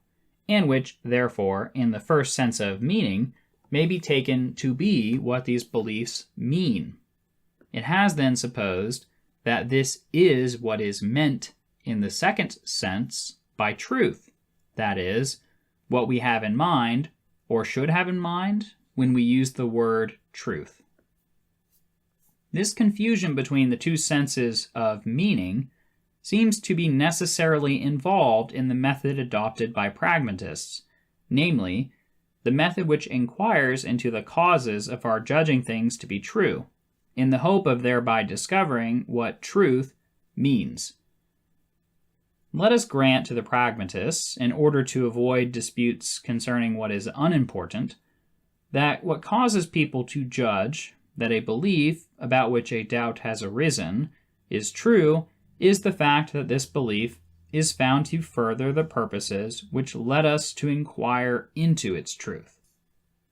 and which, therefore, in the first sense of meaning, may be taken to be what these beliefs mean. It has then supposed that this is what is meant in the second sense by truth, that is, what we have in mind, or should have in mind, when we use the word truth. This confusion between the two senses of meaning seems to be necessarily involved in the method adopted by pragmatists, namely, the method which inquires into the causes of our judging things to be true, in the hope of thereby discovering what truth means. Let us grant to the pragmatists, in order to avoid disputes concerning what is unimportant, that what causes people to judge that a belief about which a doubt has arisen is true is the fact that this belief is found to further the purposes which led us to inquire into its truth.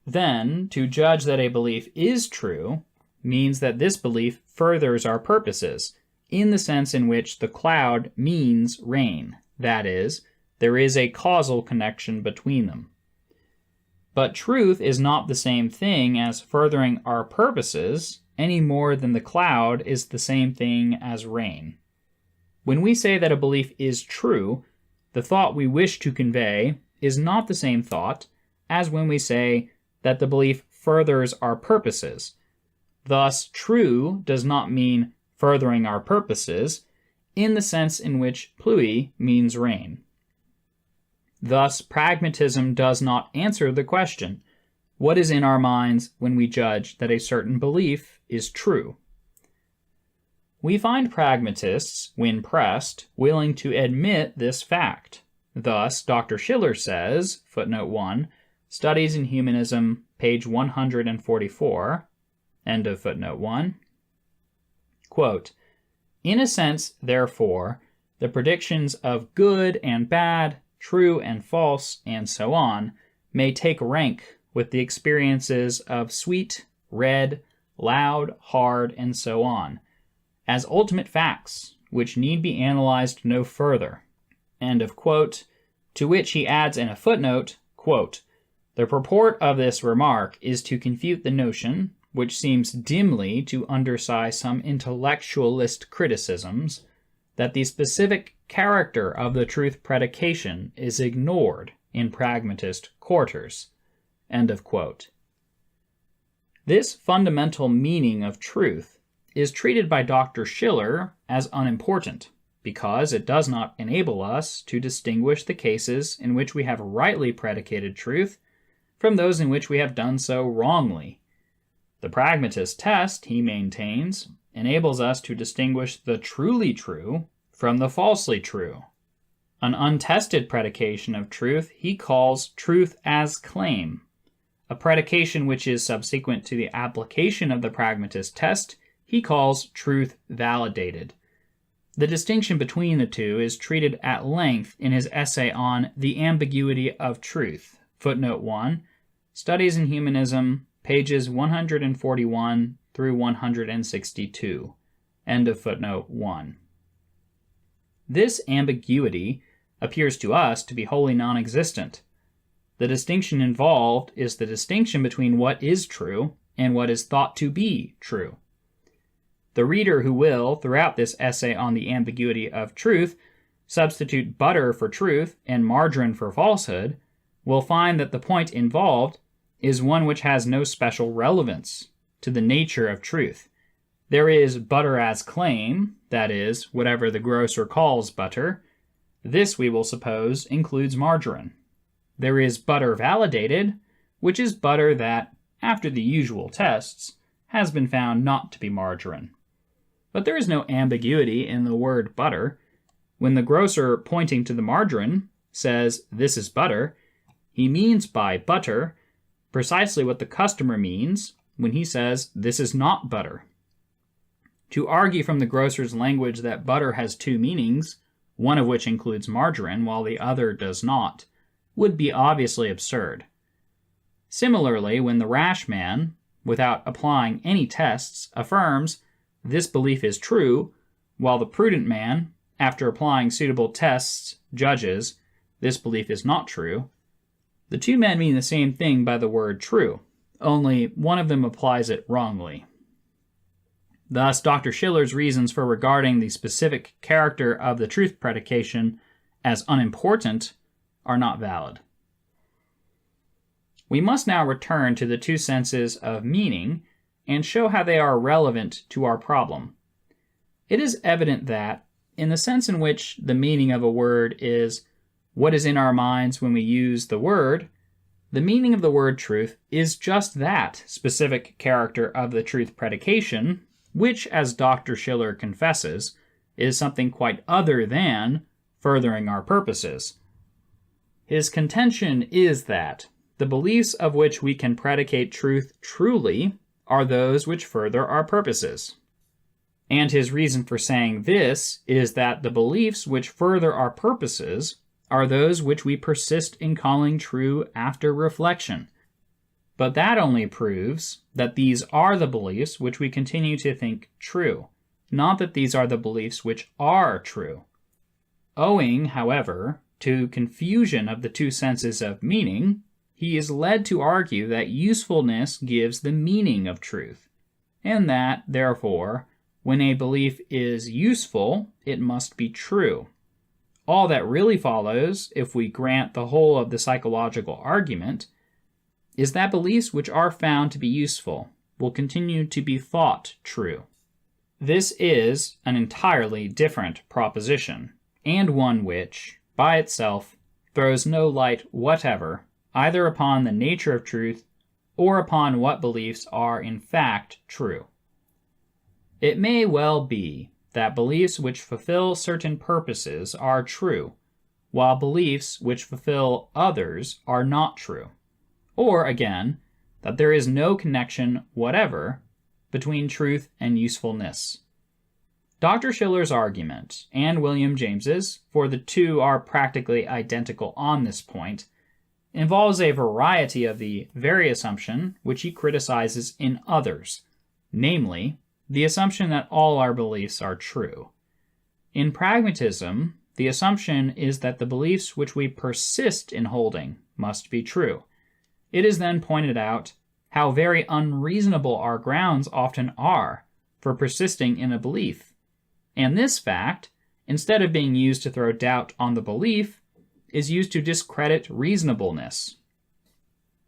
Then, to judge that a belief is true means that this belief furthers our purposes, in the sense in which the cloud means rain. That is, there is a causal connection between them. But truth is not the same thing as furthering our purposes, any more than the cloud is the same thing as rain. When we say that a belief is true, the thought we wish to convey is not the same thought as when we say that the belief furthers our purposes. Thus, true does not mean furthering our purposes in the sense in which pluie means rain. Thus, pragmatism does not answer the question, what is in our minds when we judge that a certain belief is true? We find pragmatists, when pressed, willing to admit this fact. Thus, Dr. Schiller says, footnote 1, Studies in Humanism, page 144, end of footnote 1, quote, in a sense, therefore, the predictions of good and bad, true and false, and so on, may take rank with the experiences of sweet, red, loud, hard, and so on, as ultimate facts, which need be analyzed no further. End of quote. To which he adds in a footnote, quote, the purport of this remark is to confute the notion, which seems dimly to undersie some intellectualist criticisms, that the specific character of the truth predication is ignored in pragmatist quarters. End of quote. This fundamental meaning of truth is treated by Dr. Schiller as unimportant, because it does not enable us to distinguish the cases in which we have rightly predicated truth from those in which we have done so wrongly. The pragmatist test, he maintains, enables us to distinguish the truly true from the falsely true. An untested predication of truth he calls truth as claim. A predication which is subsequent to the application of the pragmatist test he calls truth validated. The distinction between the two is treated at length in his essay on The Ambiguity of Truth, footnote 1, Studies in Humanism, pages 141 through 162, end of footnote 1. This ambiguity appears to us to be wholly non-existent. The distinction involved is the distinction between what is true and what is thought to be true. The reader who will, throughout this essay on the ambiguity of truth, substitute butter for truth and margarine for falsehood, will find that the point involved is one which has no special relevance to the nature of truth. There is butter as claim, that is, whatever the grocer calls butter. This, we will suppose, includes margarine. There is butter validated, which is butter that, after the usual tests, has been found not to be margarine. But there is no ambiguity in the word butter. When the grocer, pointing to the margarine, says, "This is butter," he means by butter precisely what the customer means when he says, "This is not butter." To argue from the grocer's language that butter has two meanings, one of which includes margarine while the other does not, would be obviously absurd. Similarly, when the rash man, without applying any tests, affirms, "This belief is true," while the prudent man, after applying suitable tests, judges, "This belief is not true," the two men mean the same thing by the word true, only one of them applies it wrongly. Thus, Dr. Schiller's reasons for regarding the specific character of the truth predication as unimportant are not valid. We must now return to the two senses of meaning and show how they are relevant to our problem. It is evident that, in the sense in which the meaning of a word is what is in our minds when we use the word, the meaning of the word truth is just that specific character of the truth predication, which, as Dr. Schiller confesses, is something quite other than furthering our purposes. His contention is that the beliefs of which we can predicate truth truly are those which further our purposes. And his reason for saying this is that the beliefs which further our purposes are those which we persist in calling true after reflection. But that only proves that these are the beliefs which we continue to think true, not that these are the beliefs which are true. Owing, however, to confusion of the two senses of meaning, he is led to argue that usefulness gives the meaning of truth, and that, therefore, when a belief is useful, it must be true. All that really follows, if we grant the whole of the psychological argument, is that beliefs which are found to be useful will continue to be thought true. This is an entirely different proposition, and one which, by itself, throws no light whatever either upon the nature of truth or upon what beliefs are in fact true. It may well be that beliefs which fulfill certain purposes are true, while beliefs which fulfill others are not true. Or, again, that there is no connection whatever between truth and usefulness. Dr. Schiller's argument, and William James's, for the two are practically identical on this point, involves a variety of the very assumption which he criticizes in others, namely, the assumption that all our beliefs are true. In pragmatism, the assumption is that the beliefs which we persist in holding must be true. It is then pointed out how very unreasonable our grounds often are for persisting in a belief, and this fact, instead of being used to throw doubt on the belief, is used to discredit reasonableness.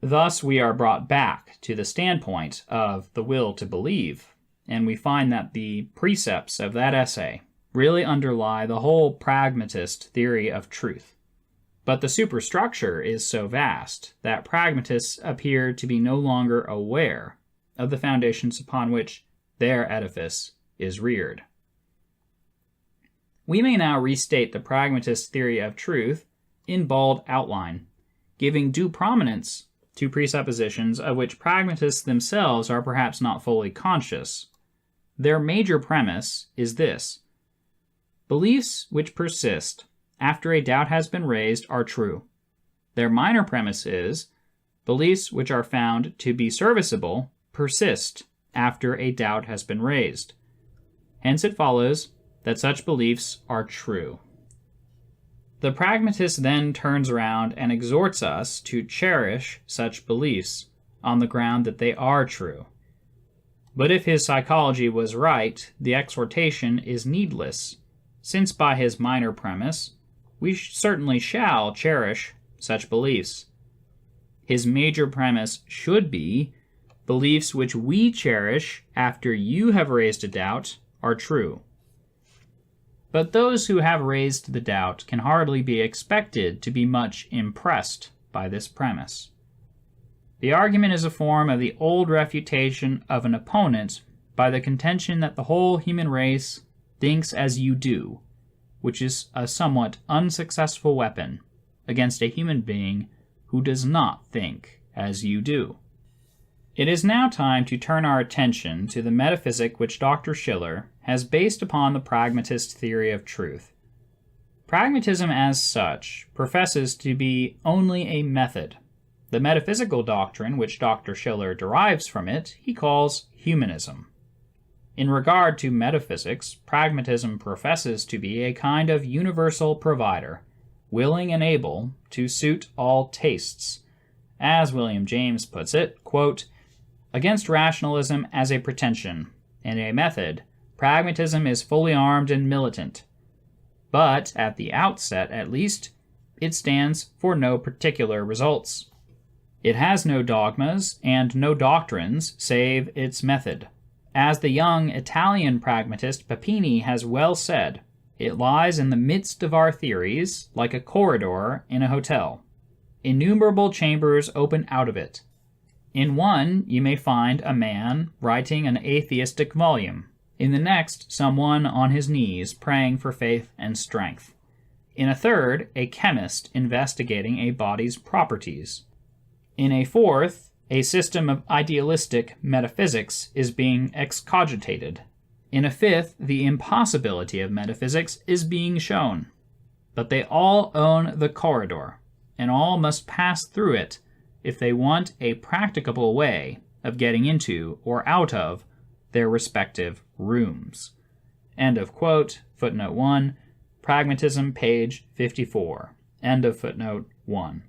Thus, we are brought back to the standpoint of the will to believe, and we find that the precepts of that essay really underlie the whole pragmatist theory of truth. But the superstructure is so vast that pragmatists appear to be no longer aware of the foundations upon which their edifice is reared. We may now restate the pragmatist theory of truth in bald outline, giving due prominence to presuppositions of which pragmatists themselves are perhaps not fully conscious. Their major premise is this: beliefs which persist after a doubt has been raised are true. Their minor premise is beliefs which are found to be serviceable persist after a doubt has been raised. Hence it follows that such beliefs are true. The pragmatist then turns around and exhorts us to cherish such beliefs on the ground that they are true. But if his psychology was right, the exhortation is needless, since by his minor premise, we certainly shall cherish such beliefs. His major premise should be beliefs which we cherish after you have raised a doubt are true. But those who have raised the doubt can hardly be expected to be much impressed by this premise. The argument is a form of the old refutation of an opponent by the contention that the whole human race thinks as you do, which is a somewhat unsuccessful weapon against a human being who does not think as you do. It is now time to turn our attention to the metaphysic which Dr. Schiller has based upon the pragmatist theory of truth. Pragmatism as such professes to be only a method. The metaphysical doctrine which Dr. Schiller derives from it he calls humanism. In regard to metaphysics, pragmatism professes to be a kind of universal provider, willing and able to suit all tastes. As William James puts it, quote, "Against rationalism as a pretension and a method, pragmatism is fully armed and militant. But, at the outset at least, it stands for no particular results. It has no dogmas and no doctrines save its method. As the young Italian pragmatist Papini has well said, it lies in the midst of our theories like a corridor in a hotel. Innumerable chambers open out of it. In one you may find a man writing an atheistic volume. In the next, someone on his knees praying for faith and strength. In a third, a chemist investigating a body's properties. In a fourth, a system of idealistic metaphysics is being excogitated. In a fifth, the impossibility of metaphysics is being shown. But they all own the corridor, and all must pass through it if they want a practicable way of getting into or out of their respective rooms. End of quote. Footnote 1. Pragmatism, page 54. End of footnote 1.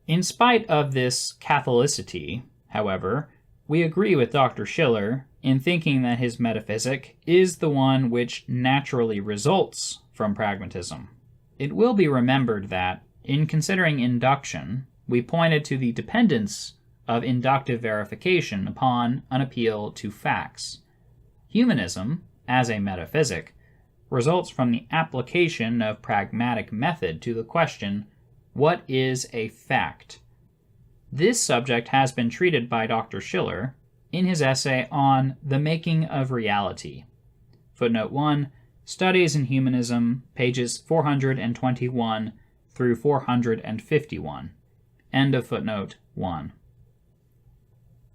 In spite of this Catholicity, however, we agree with Dr. Schiller in thinking that his metaphysic is the one which naturally results from pragmatism. It will be remembered that, in considering induction, we pointed to the dependence of inductive verification upon an appeal to facts. Humanism, as a metaphysic, results from the application of pragmatic method to the question, what is a fact? This subject has been treated by Dr. Schiller in his essay on The Making of Reality. Footnote 1, Studies in Humanism, pages 421 through 451. End of footnote 1.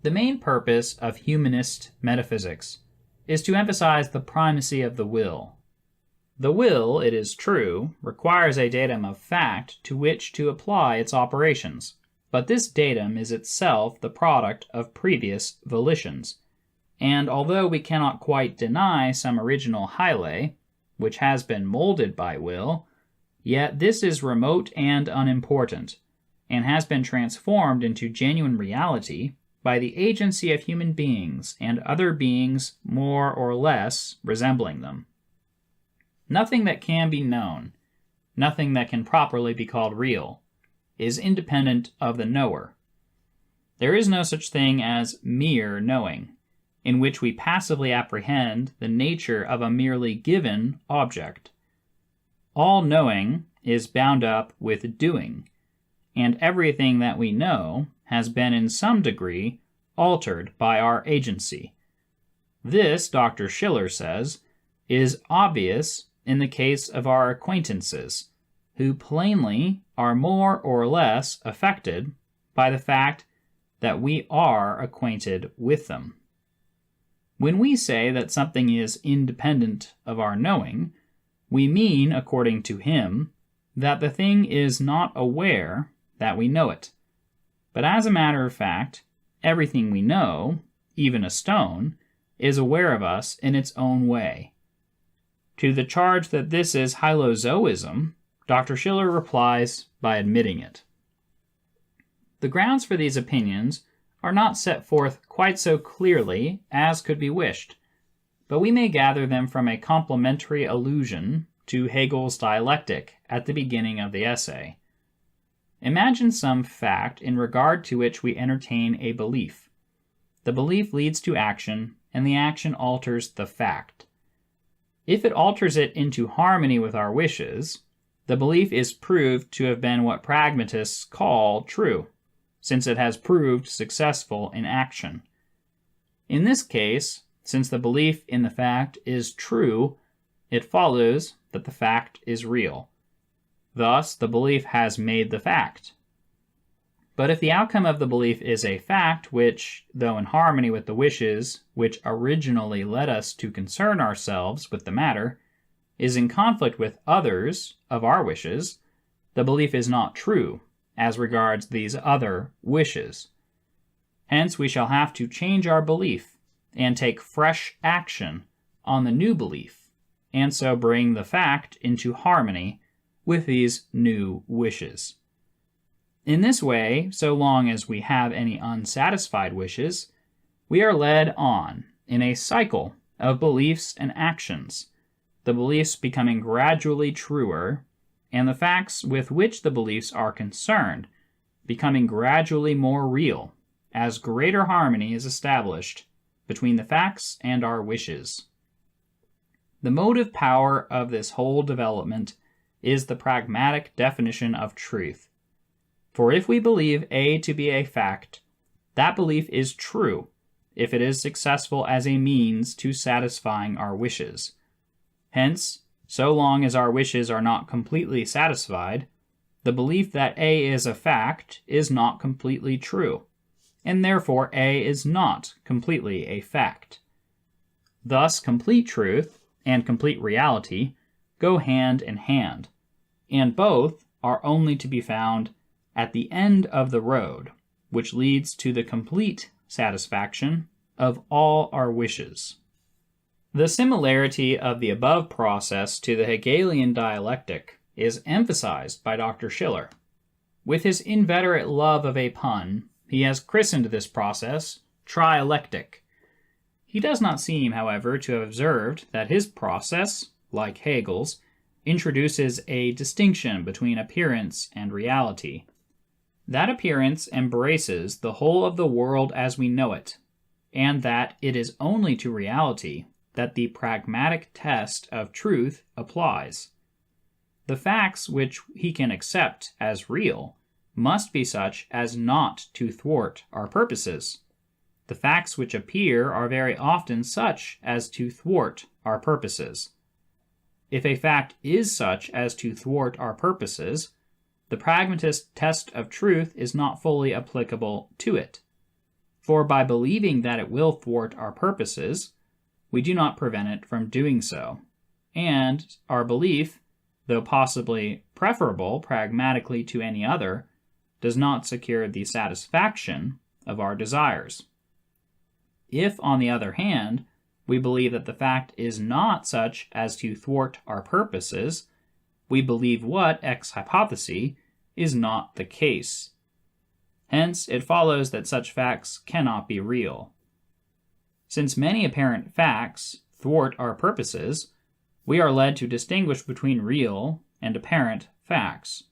The main purpose of humanist metaphysics is to emphasize the primacy of the will. The will, it is true, requires a datum of fact to which to apply its operations, but this datum is itself the product of previous volitions, and although we cannot quite deny some original hylae, which has been molded by will, yet this is remote and unimportant, and has been transformed into genuine reality by the agency of human beings and other beings more or less resembling them. Nothing that can be known, nothing that can properly be called real, is independent of the knower. There is no such thing as mere knowing, in which we passively apprehend the nature of a merely given object. All knowing is bound up with doing, and everything that we know has been in some degree altered by our agency. This, Dr. Schiller says, is obvious in the case of our acquaintances, who plainly are more or less affected by the fact that we are acquainted with them. When we say that something is independent of our knowing, we mean, according to him, that the thing is not aware that we know it. But as a matter of fact, everything we know, even a stone, is aware of us in its own way. To the charge that this is hylozoism, Dr. Schiller replies by admitting it. The grounds for these opinions are not set forth quite so clearly as could be wished, but we may gather them from a complementary allusion to Hegel's dialectic at the beginning of the essay. Imagine some fact in regard to which we entertain a belief. The belief leads to action, and the action alters the fact. If it alters it into harmony with our wishes, the belief is proved to have been what pragmatists call true, since it has proved successful in action. In this case, since the belief in the fact is true, it follows that the fact is real. Thus, the belief has made the fact. But if the outcome of the belief is a fact which, though in harmony with the wishes which originally led us to concern ourselves with the matter, is in conflict with others of our wishes, the belief is not true as regards these other wishes. Hence we shall have to change our belief and take fresh action on the new belief, and so bring the fact into harmony with these new wishes. In this way, so long as we have any unsatisfied wishes, we are led on in a cycle of beliefs and actions, the beliefs becoming gradually truer, and the facts with which the beliefs are concerned becoming gradually more real, as greater harmony is established between the facts and our wishes. The motive power of this whole development is the pragmatic definition of truth. For if we believe A to be a fact, that belief is true if it is successful as a means to satisfying our wishes. Hence, so long as our wishes are not completely satisfied, the belief that A is a fact is not completely true, and therefore A is not completely a fact. Thus, complete truth and complete reality go hand in hand, and both are only to be found at the end of the road, which leads to the complete satisfaction of all our wishes. The similarity of the above process to the Hegelian dialectic is emphasized by Dr. Schiller. With his inveterate love of a pun, he has christened this process trialectic. He does not seem, however, to have observed that his process, like Hegel's, introduces a distinction between appearance and reality. That appearance embraces the whole of the world as we know it, and that it is only to reality that the pragmatic test of truth applies. The facts which he can accept as real must be such as not to thwart our purposes. The facts which appear are very often such as to thwart our purposes. If a fact is such as to thwart our purposes, the pragmatist test of truth is not fully applicable to it. For by believing that it will thwart our purposes, we do not prevent it from doing so, and our belief, though possibly preferable pragmatically to any other, does not secure the satisfaction of our desires. If, on the other hand, we believe that the fact is not such as to thwart our purposes, we believe what, ex hypothesi, is not the case. Hence, it follows that such facts cannot be real. Since many apparent facts thwart our purposes, we are led to distinguish between real and apparent facts.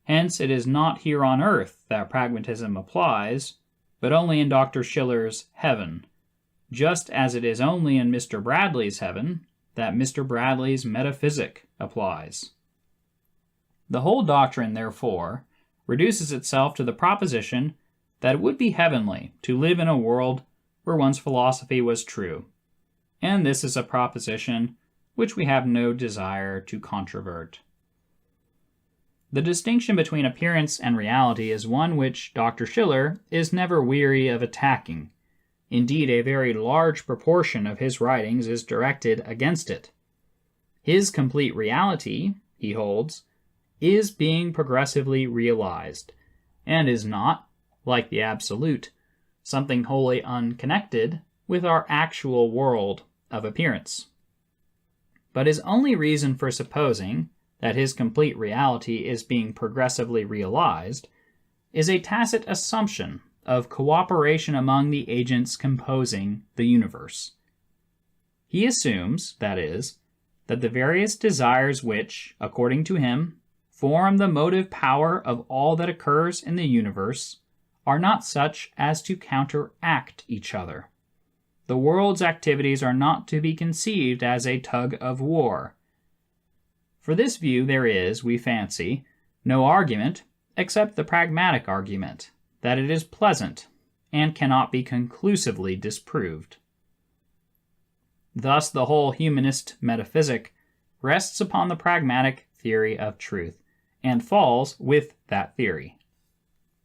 Hence, it is not here on earth that pragmatism applies, but only in Dr. Schiller's heaven, just as it is only in Mr. Bradley's heaven that Mr. Bradley's metaphysic applies. The whole doctrine, therefore, reduces itself to the proposition that it would be heavenly to live in a world where one's philosophy was true, and this is a proposition which we have no desire to controvert. The distinction between appearance and reality is one which Dr. Schiller is never weary of attacking. Indeed, a very large proportion of his writings is directed against it. His complete reality, he holds, is being progressively realized, and is not, like the absolute, something wholly unconnected with our actual world of appearance. But his only reason for supposing that his complete reality is being progressively realized is a tacit assumption of cooperation among the agents composing the universe. He assumes, that is, that the various desires which, according to him, form the motive power of all that occurs in the universe are not such as to counteract each other. The world's activities are not to be conceived as a tug of war. For this view there is, we fancy, no argument except the pragmatic argument, that it is pleasant and cannot be conclusively disproved. Thus the whole humanist metaphysic rests upon the pragmatic theory of truth, and falls with that theory.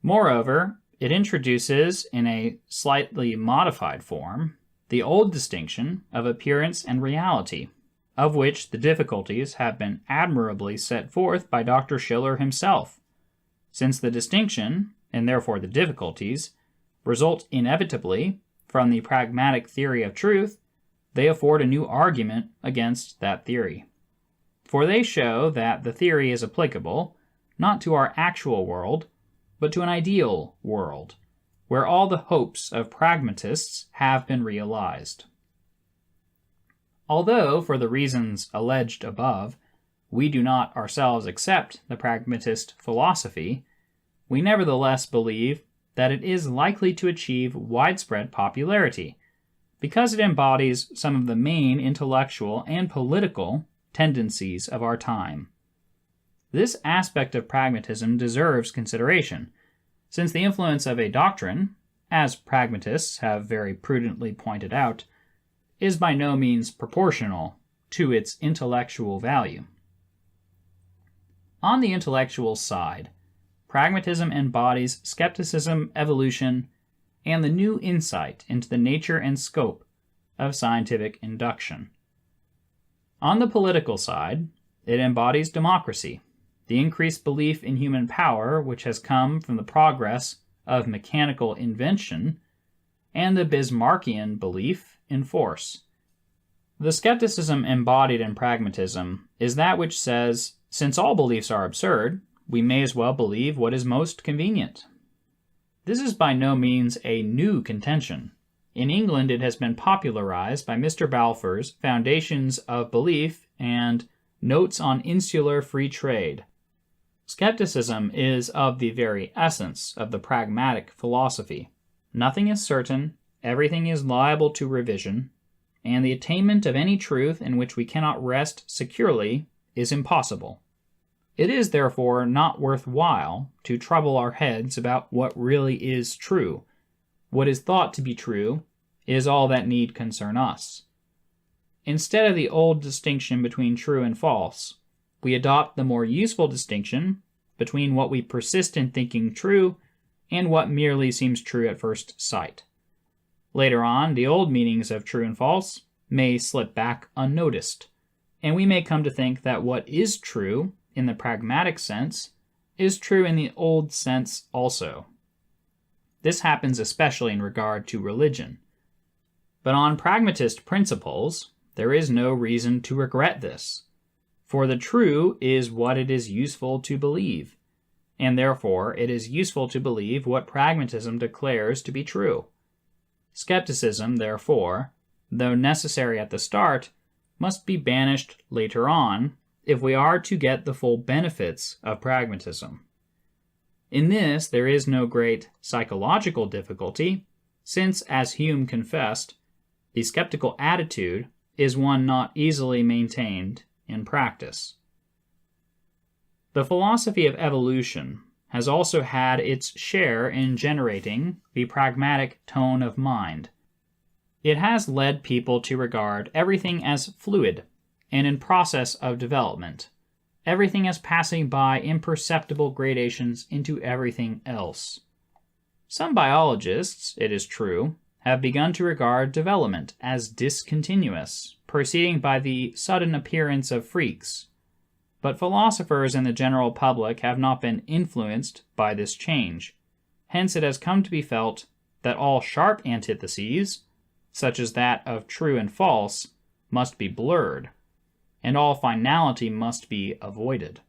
Moreover, it introduces, in a slightly modified form, the old distinction of appearance and reality, of which the difficulties have been admirably set forth by Dr. Schiller himself. Since the distinction, and therefore the difficulties, result inevitably from the pragmatic theory of truth, they afford a new argument against that theory. For they show that the theory is applicable, not to our actual world, but to an ideal world, where all the hopes of pragmatists have been realized. Although, for the reasons alleged above, we do not ourselves accept the pragmatist philosophy, we nevertheless believe that it is likely to achieve widespread popularity, because it embodies some of the main intellectual and political tendencies of our time. This aspect of pragmatism deserves consideration, since the influence of a doctrine, as pragmatists have very prudently pointed out, is by no means proportional to its intellectual value. On the intellectual side, pragmatism embodies skepticism, evolution, and the new insight into the nature and scope of scientific induction. On the political side, it embodies democracy, the increased belief in human power which has come from the progress of mechanical invention, and the Bismarckian belief in force. The skepticism embodied in pragmatism is that which says, since all beliefs are absurd, we may as well believe what is most convenient. This is by no means a new contention. In England, it has been popularized by Mr. Balfour's Foundations of Belief and Notes on Insular Free Trade. Skepticism is of the very essence of the pragmatic philosophy. Nothing is certain, everything is liable to revision, and the attainment of any truth in which we cannot rest securely is impossible. It is therefore not worth while to trouble our heads about what really is true. What is thought to be true is all that need concern us. Instead of the old distinction between true and false, we adopt the more useful distinction between what we persist in thinking true and what merely seems true at first sight. Later on, the old meanings of true and false may slip back unnoticed, and we may come to think that what is true in the pragmatic sense is true in the old sense also. This happens especially in regard to religion. But on pragmatist principles, there is no reason to regret this, for the true is what it is useful to believe, and therefore it is useful to believe what pragmatism declares to be true. Skepticism, therefore, though necessary at the start, must be banished later on if we are to get the full benefits of pragmatism. In this, there is no great psychological difficulty, since, as Hume confessed, the skeptical attitude is one not easily maintained in practice. The philosophy of evolution has also had its share in generating the pragmatic tone of mind. It has led people to regard everything as fluid and in process of development, everything as passing by imperceptible gradations into everything else. Some biologists, it is true, have begun to regard development as discontinuous, proceeding by the sudden appearance of freaks. But philosophers and the general public have not been influenced by this change. Hence it has come to be felt that all sharp antitheses, such as that of true and false, must be blurred, and all finality must be avoided.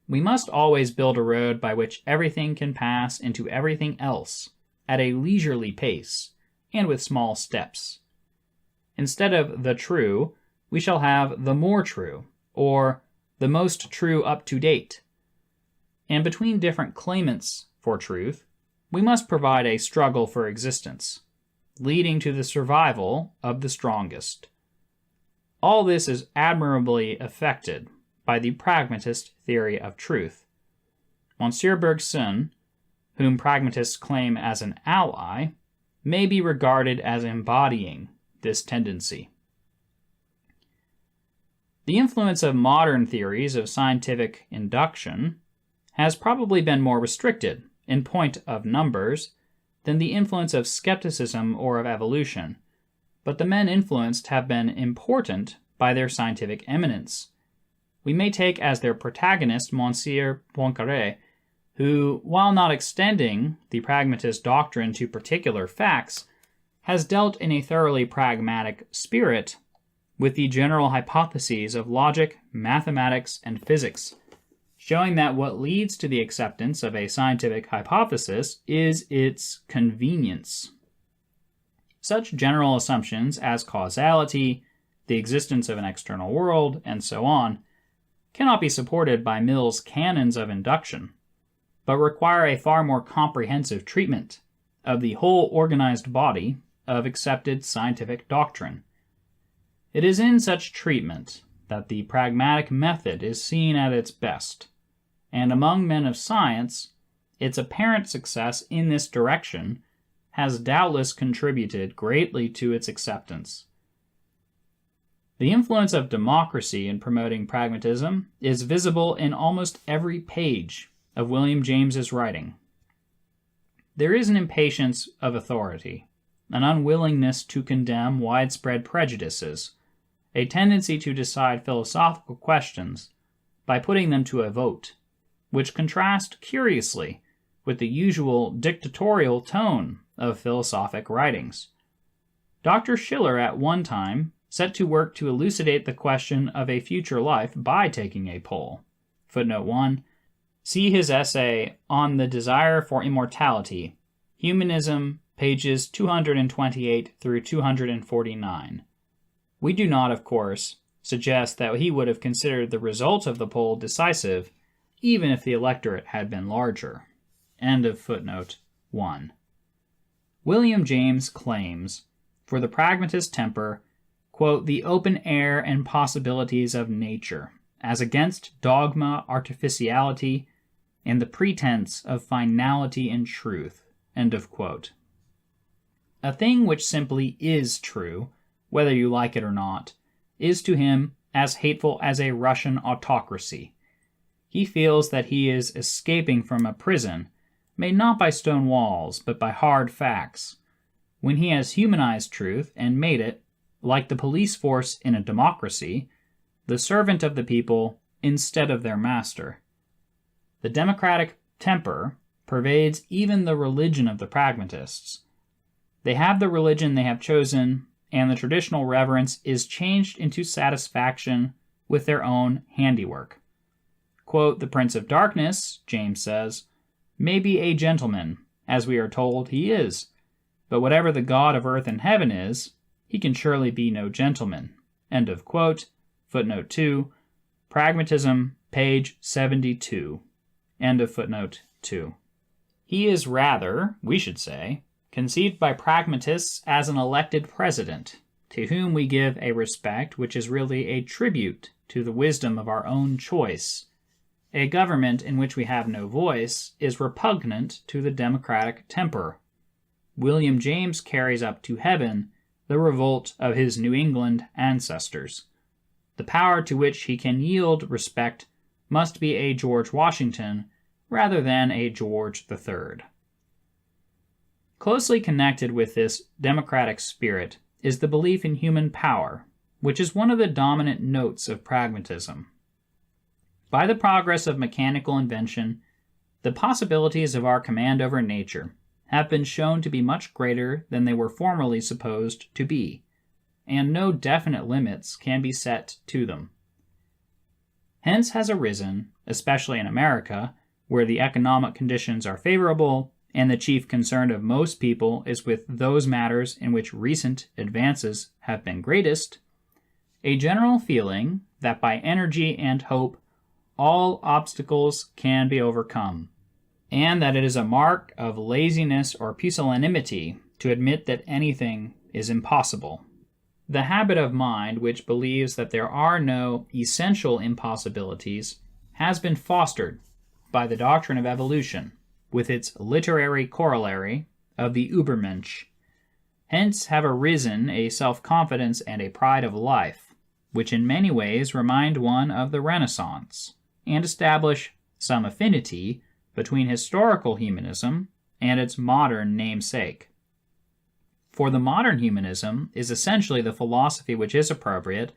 We must always build a road by which everything can pass into everything else, at a leisurely pace, and with small steps. Instead of the true, we shall have the more true, or the most true up to date. And between different claimants for truth, we must provide a struggle for existence, leading to the survival of the strongest. All this is admirably effected by the pragmatist theory of truth. Monsieur Bergson, whom pragmatists claim as an ally, may be regarded as embodying this tendency. The influence of modern theories of scientific induction has probably been more restricted, in point of numbers, than the influence of skepticism or of evolution, but the men influenced have been important by their scientific eminence. We may take as their protagonist Monsieur Poincaré, who, while not extending the pragmatist doctrine to particular facts, has dealt in a thoroughly pragmatic spirit with the general hypotheses of logic, mathematics, and physics, showing that what leads to the acceptance of a scientific hypothesis is its convenience. Such general assumptions as causality, the existence of an external world, and so on, cannot be supported by Mill's canons of induction, but require a far more comprehensive treatment of the whole organized body of accepted scientific doctrine. It is in such treatment that the pragmatic method is seen at its best, and among men of science, its apparent success in this direction has doubtless contributed greatly to its acceptance. The influence of democracy in promoting pragmatism is visible in almost every page of William James's writing. There is an impatience of authority, an unwillingness to condemn widespread prejudices, a tendency to decide philosophical questions by putting them to a vote, which contrast curiously with the usual dictatorial tone of philosophic writings. Dr. Schiller at one time set to work to elucidate the question of a future life by taking a poll. Footnote 1. See his essay on the desire for immortality, Humanism, pages 228 through 249. We do not, of course, suggest that he would have considered the result of the poll decisive, even if the electorate had been larger. End of footnote 1. William James claims, for the pragmatist temper, quote, the open air and possibilities of nature, as against dogma, artificiality, and the pretense of finality and truth. End of quote. A thing which simply is true, whether you like it or not, is to him as hateful as a Russian autocracy. He feels that he is escaping from a prison, made not by stone walls, but by hard facts, when he has humanized truth and made it, like the police force in a democracy, the servant of the people instead of their master. The democratic temper pervades even the religion of the pragmatists. They have the religion they have chosen, and the traditional reverence is changed into satisfaction with their own handiwork. Quote, the Prince of Darkness, James says, may be a gentleman, as we are told he is, but whatever the God of earth and heaven is, he can surely be no gentleman. End of quote. Footnote 2. Pragmatism, page 72. End of footnote 2. He is rather, we should say, conceived by pragmatists as an elected president, to whom we give a respect which is really a tribute to the wisdom of our own choice. A government in which we have no voice is repugnant to the democratic temper. William James carries up to heaven the revolt of his New England ancestors. The power to which he can yield respect must be a George Washington rather than a George III. Closely connected with this democratic spirit is the belief in human power, which is one of the dominant notes of pragmatism. By the progress of mechanical invention, the possibilities of our command over nature have been shown to be much greater than they were formerly supposed to be, and no definite limits can be set to them. Hence has arisen, especially in America, where the economic conditions are favorable, and the chief concern of most people is with those matters in which recent advances have been greatest, a general feeling that by energy and hope all obstacles can be overcome, and that it is a mark of laziness or pusillanimity to admit that anything is impossible. The habit of mind which believes that there are no essential impossibilities has been fostered by the doctrine of evolution, with its literary corollary of the Übermensch. Hence have arisen a self-confidence and a pride of life, which in many ways remind one of the Renaissance, and establish some affinity between historical humanism and its modern namesake. For the modern humanism is essentially the philosophy which is appropriate,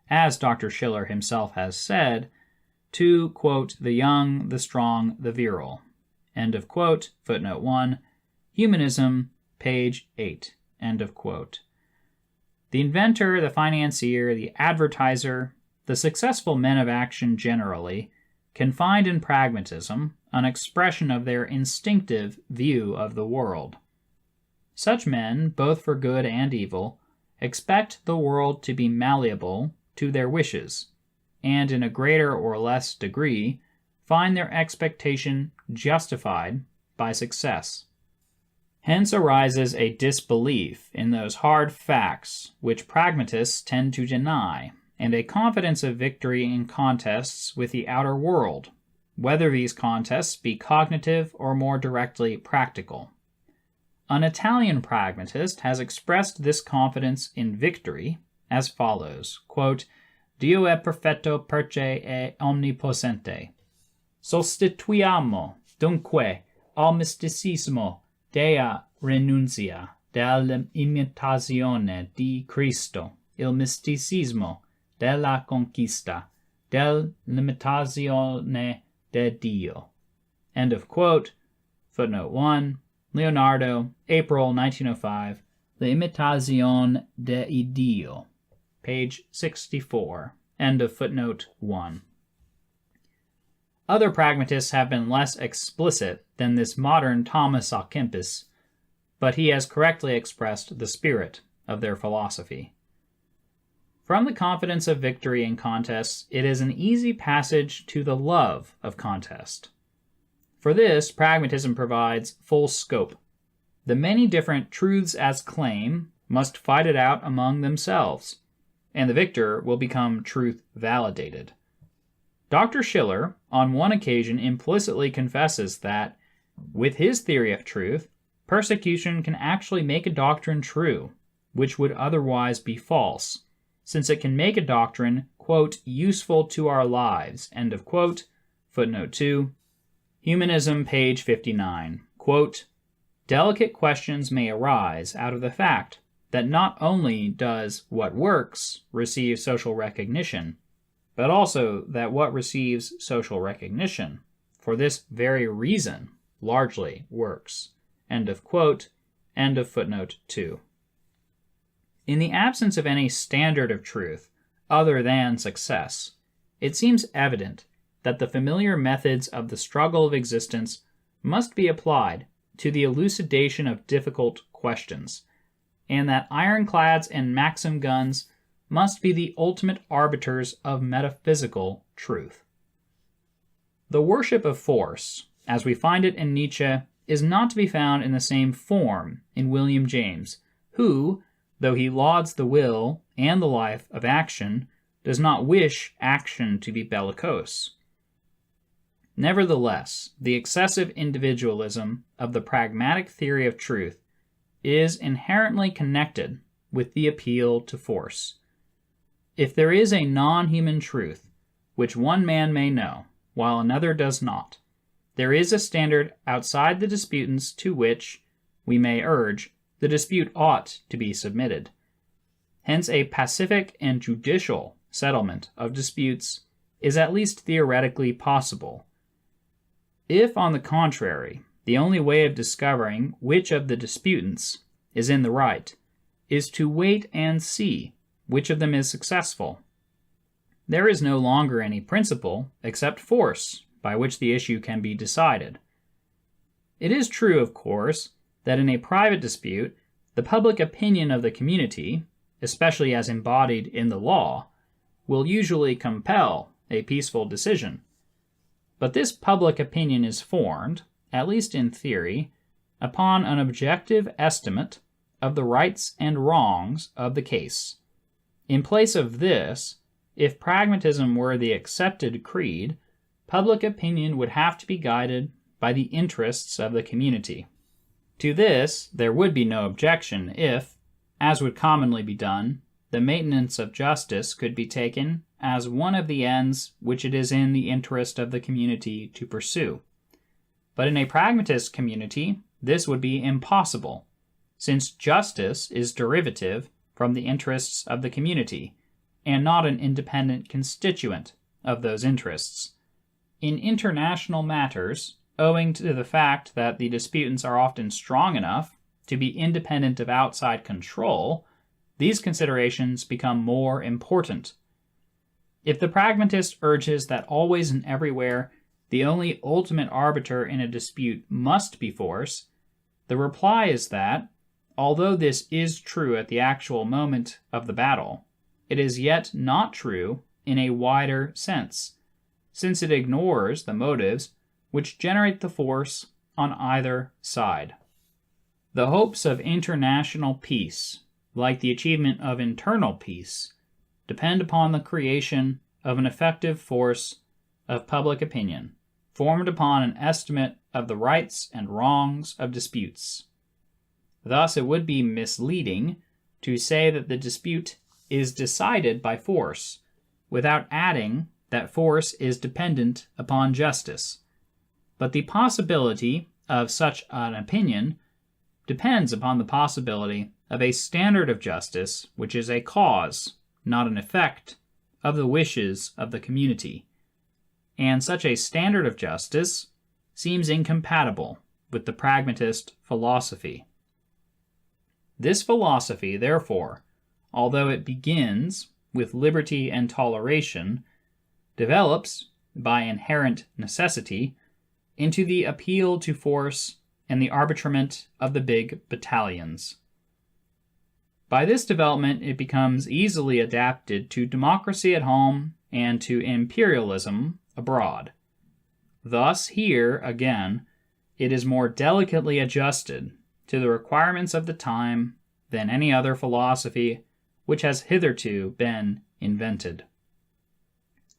as Dr. Schiller himself has said, to, quote, the young, the strong, the virile. End of quote. Footnote 1. Humanism, page 8. End of quote. The inventor, the financier, the advertiser, the successful men of action generally, can find in pragmatism an expression of their instinctive view of the world. Such men, both for good and evil, expect the world to be malleable to their wishes, and in a greater or less degree find their expectation justified by success. Hence arises a disbelief in those hard facts which pragmatists tend to deny, and a confidence of victory in contests with the outer world, whether these contests be cognitive or more directly practical. An Italian pragmatist has expressed this confidence in victory as follows, quote, Dio è perfetto perché è omnipotente. Sostituiamo, dunque, al misticismo della rinunzia, dell'imitazione di Cristo, il misticismo della conquista, dell'imitazione de Dio. End of quote. Footnote 1. Leonardo, April 1905. L'imitazione de Dio. Page 64. End of footnote 1. Other pragmatists have been less explicit than this modern Thomas à Kempis, but he has correctly expressed the spirit of their philosophy. From the confidence of victory in contests, it is an easy passage to the love of contest. For this, pragmatism provides full scope. The many different truths as claim must fight it out among themselves, and the victor will become truth validated. Dr. Schiller, on one occasion, implicitly confesses that, with his theory of truth, persecution can actually make a doctrine true, which would otherwise be false, since it can make a doctrine, quote, useful to our lives, end of quote. Footnote 2. Humanism, page 59. Quote, delicate questions may arise out of the fact that not only does what works receive social recognition, but also that what receives social recognition, for this very reason, largely works. End of quote. End of footnote 2. In the absence of any standard of truth other than success, it seems evident that the familiar methods of the struggle of existence must be applied to the elucidation of difficult questions, and that ironclads and Maxim guns must be the ultimate arbiters of metaphysical truth. The worship of force, as we find it in Nietzsche, is not to be found in the same form in William James, who, though he lauds the will and the life of action, does not wish action to be bellicose. Nevertheless, the excessive individualism of the pragmatic theory of truth is inherently connected with the appeal to force. If there is a non-human truth which one man may know, while another does not, there is a standard outside the disputants to which, we may urge, the dispute ought to be submitted. Hence a pacific and judicial settlement of disputes is at least theoretically possible. If, on the contrary, the only way of discovering which of the disputants is in the right is to wait and see which of them is successful, there is no longer any principle except force by which the issue can be decided. It is true, of course, that in a private dispute, the public opinion of the community, especially as embodied in the law, will usually compel a peaceful decision. But this public opinion is formed, at least in theory, upon an objective estimate of the rights and wrongs of the case. In place of this, if pragmatism were the accepted creed, public opinion would have to be guided by the interests of the community. To this, there would be no objection if, as would commonly be done, the maintenance of justice could be taken as one of the ends which it is in the interest of the community to pursue. But in a pragmatist community, this would be impossible, since justice is derivative from the interests of the community, and not an independent constituent of those interests. In international matters, owing to the fact that the disputants are often strong enough to be independent of outside control, these considerations become more important. If the pragmatist urges that always and everywhere the only ultimate arbiter in a dispute must be force, the reply is that, although this is true at the actual moment of the battle, it is yet not true in a wider sense, since it ignores the motives which generate the force on either side. The hopes of international peace, like the achievement of internal peace, depend upon the creation of an effective force of public opinion, formed upon an estimate of the rights and wrongs of disputes. Thus, it would be misleading to say that the dispute is decided by force, without adding that force is dependent upon justice. But the possibility of such an opinion depends upon the possibility of a standard of justice which is a cause, not an effect, of the wishes of the community, and such a standard of justice seems incompatible with the pragmatist philosophy. This philosophy, therefore, although it begins with liberty and toleration, develops, by inherent necessity, into the appeal to force and the arbitrament of the big battalions. By this development, it becomes easily adapted to democracy at home and to imperialism abroad. Thus, here, again, it is more delicately adjusted to the requirements of the time than any other philosophy which has hitherto been invented.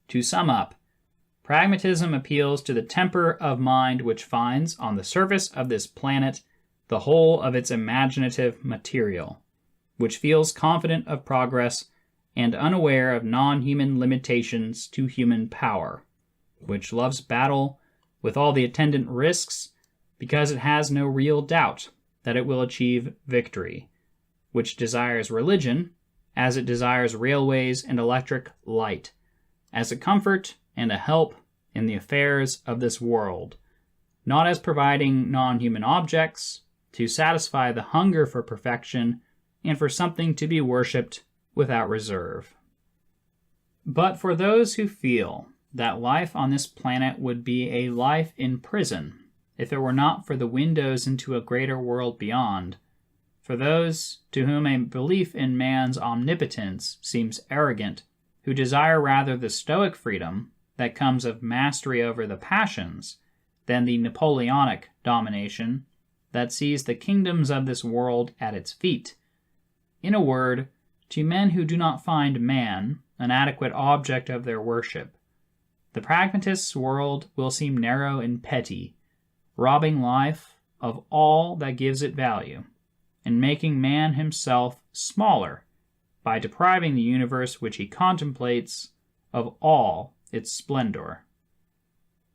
To sum up, pragmatism appeals to the temper of mind which finds on the surface of this planet the whole of its imaginative material, which feels confident of progress and unaware of non-human limitations to human power, which loves battle with all the attendant risks because it has no real doubt that it will achieve victory, which desires religion as it desires railways and electric light, as a comfort and a help in the affairs of this world, not as providing non-human objects to satisfy the hunger for perfection and for something to be worshipped without reserve. But for those who feel that life on this planet would be a life in prison if it were not for the windows into a greater world beyond, for those to whom a belief in man's omnipotence seems arrogant, who desire rather the stoic freedom that comes of mastery over the passions than the Napoleonic domination that sees the kingdoms of this world at its feet. In a word, to men who do not find man an adequate object of their worship, the pragmatist's world will seem narrow and petty, robbing life of all that gives it value, and making man himself smaller by depriving the universe which he contemplates of all its splendor.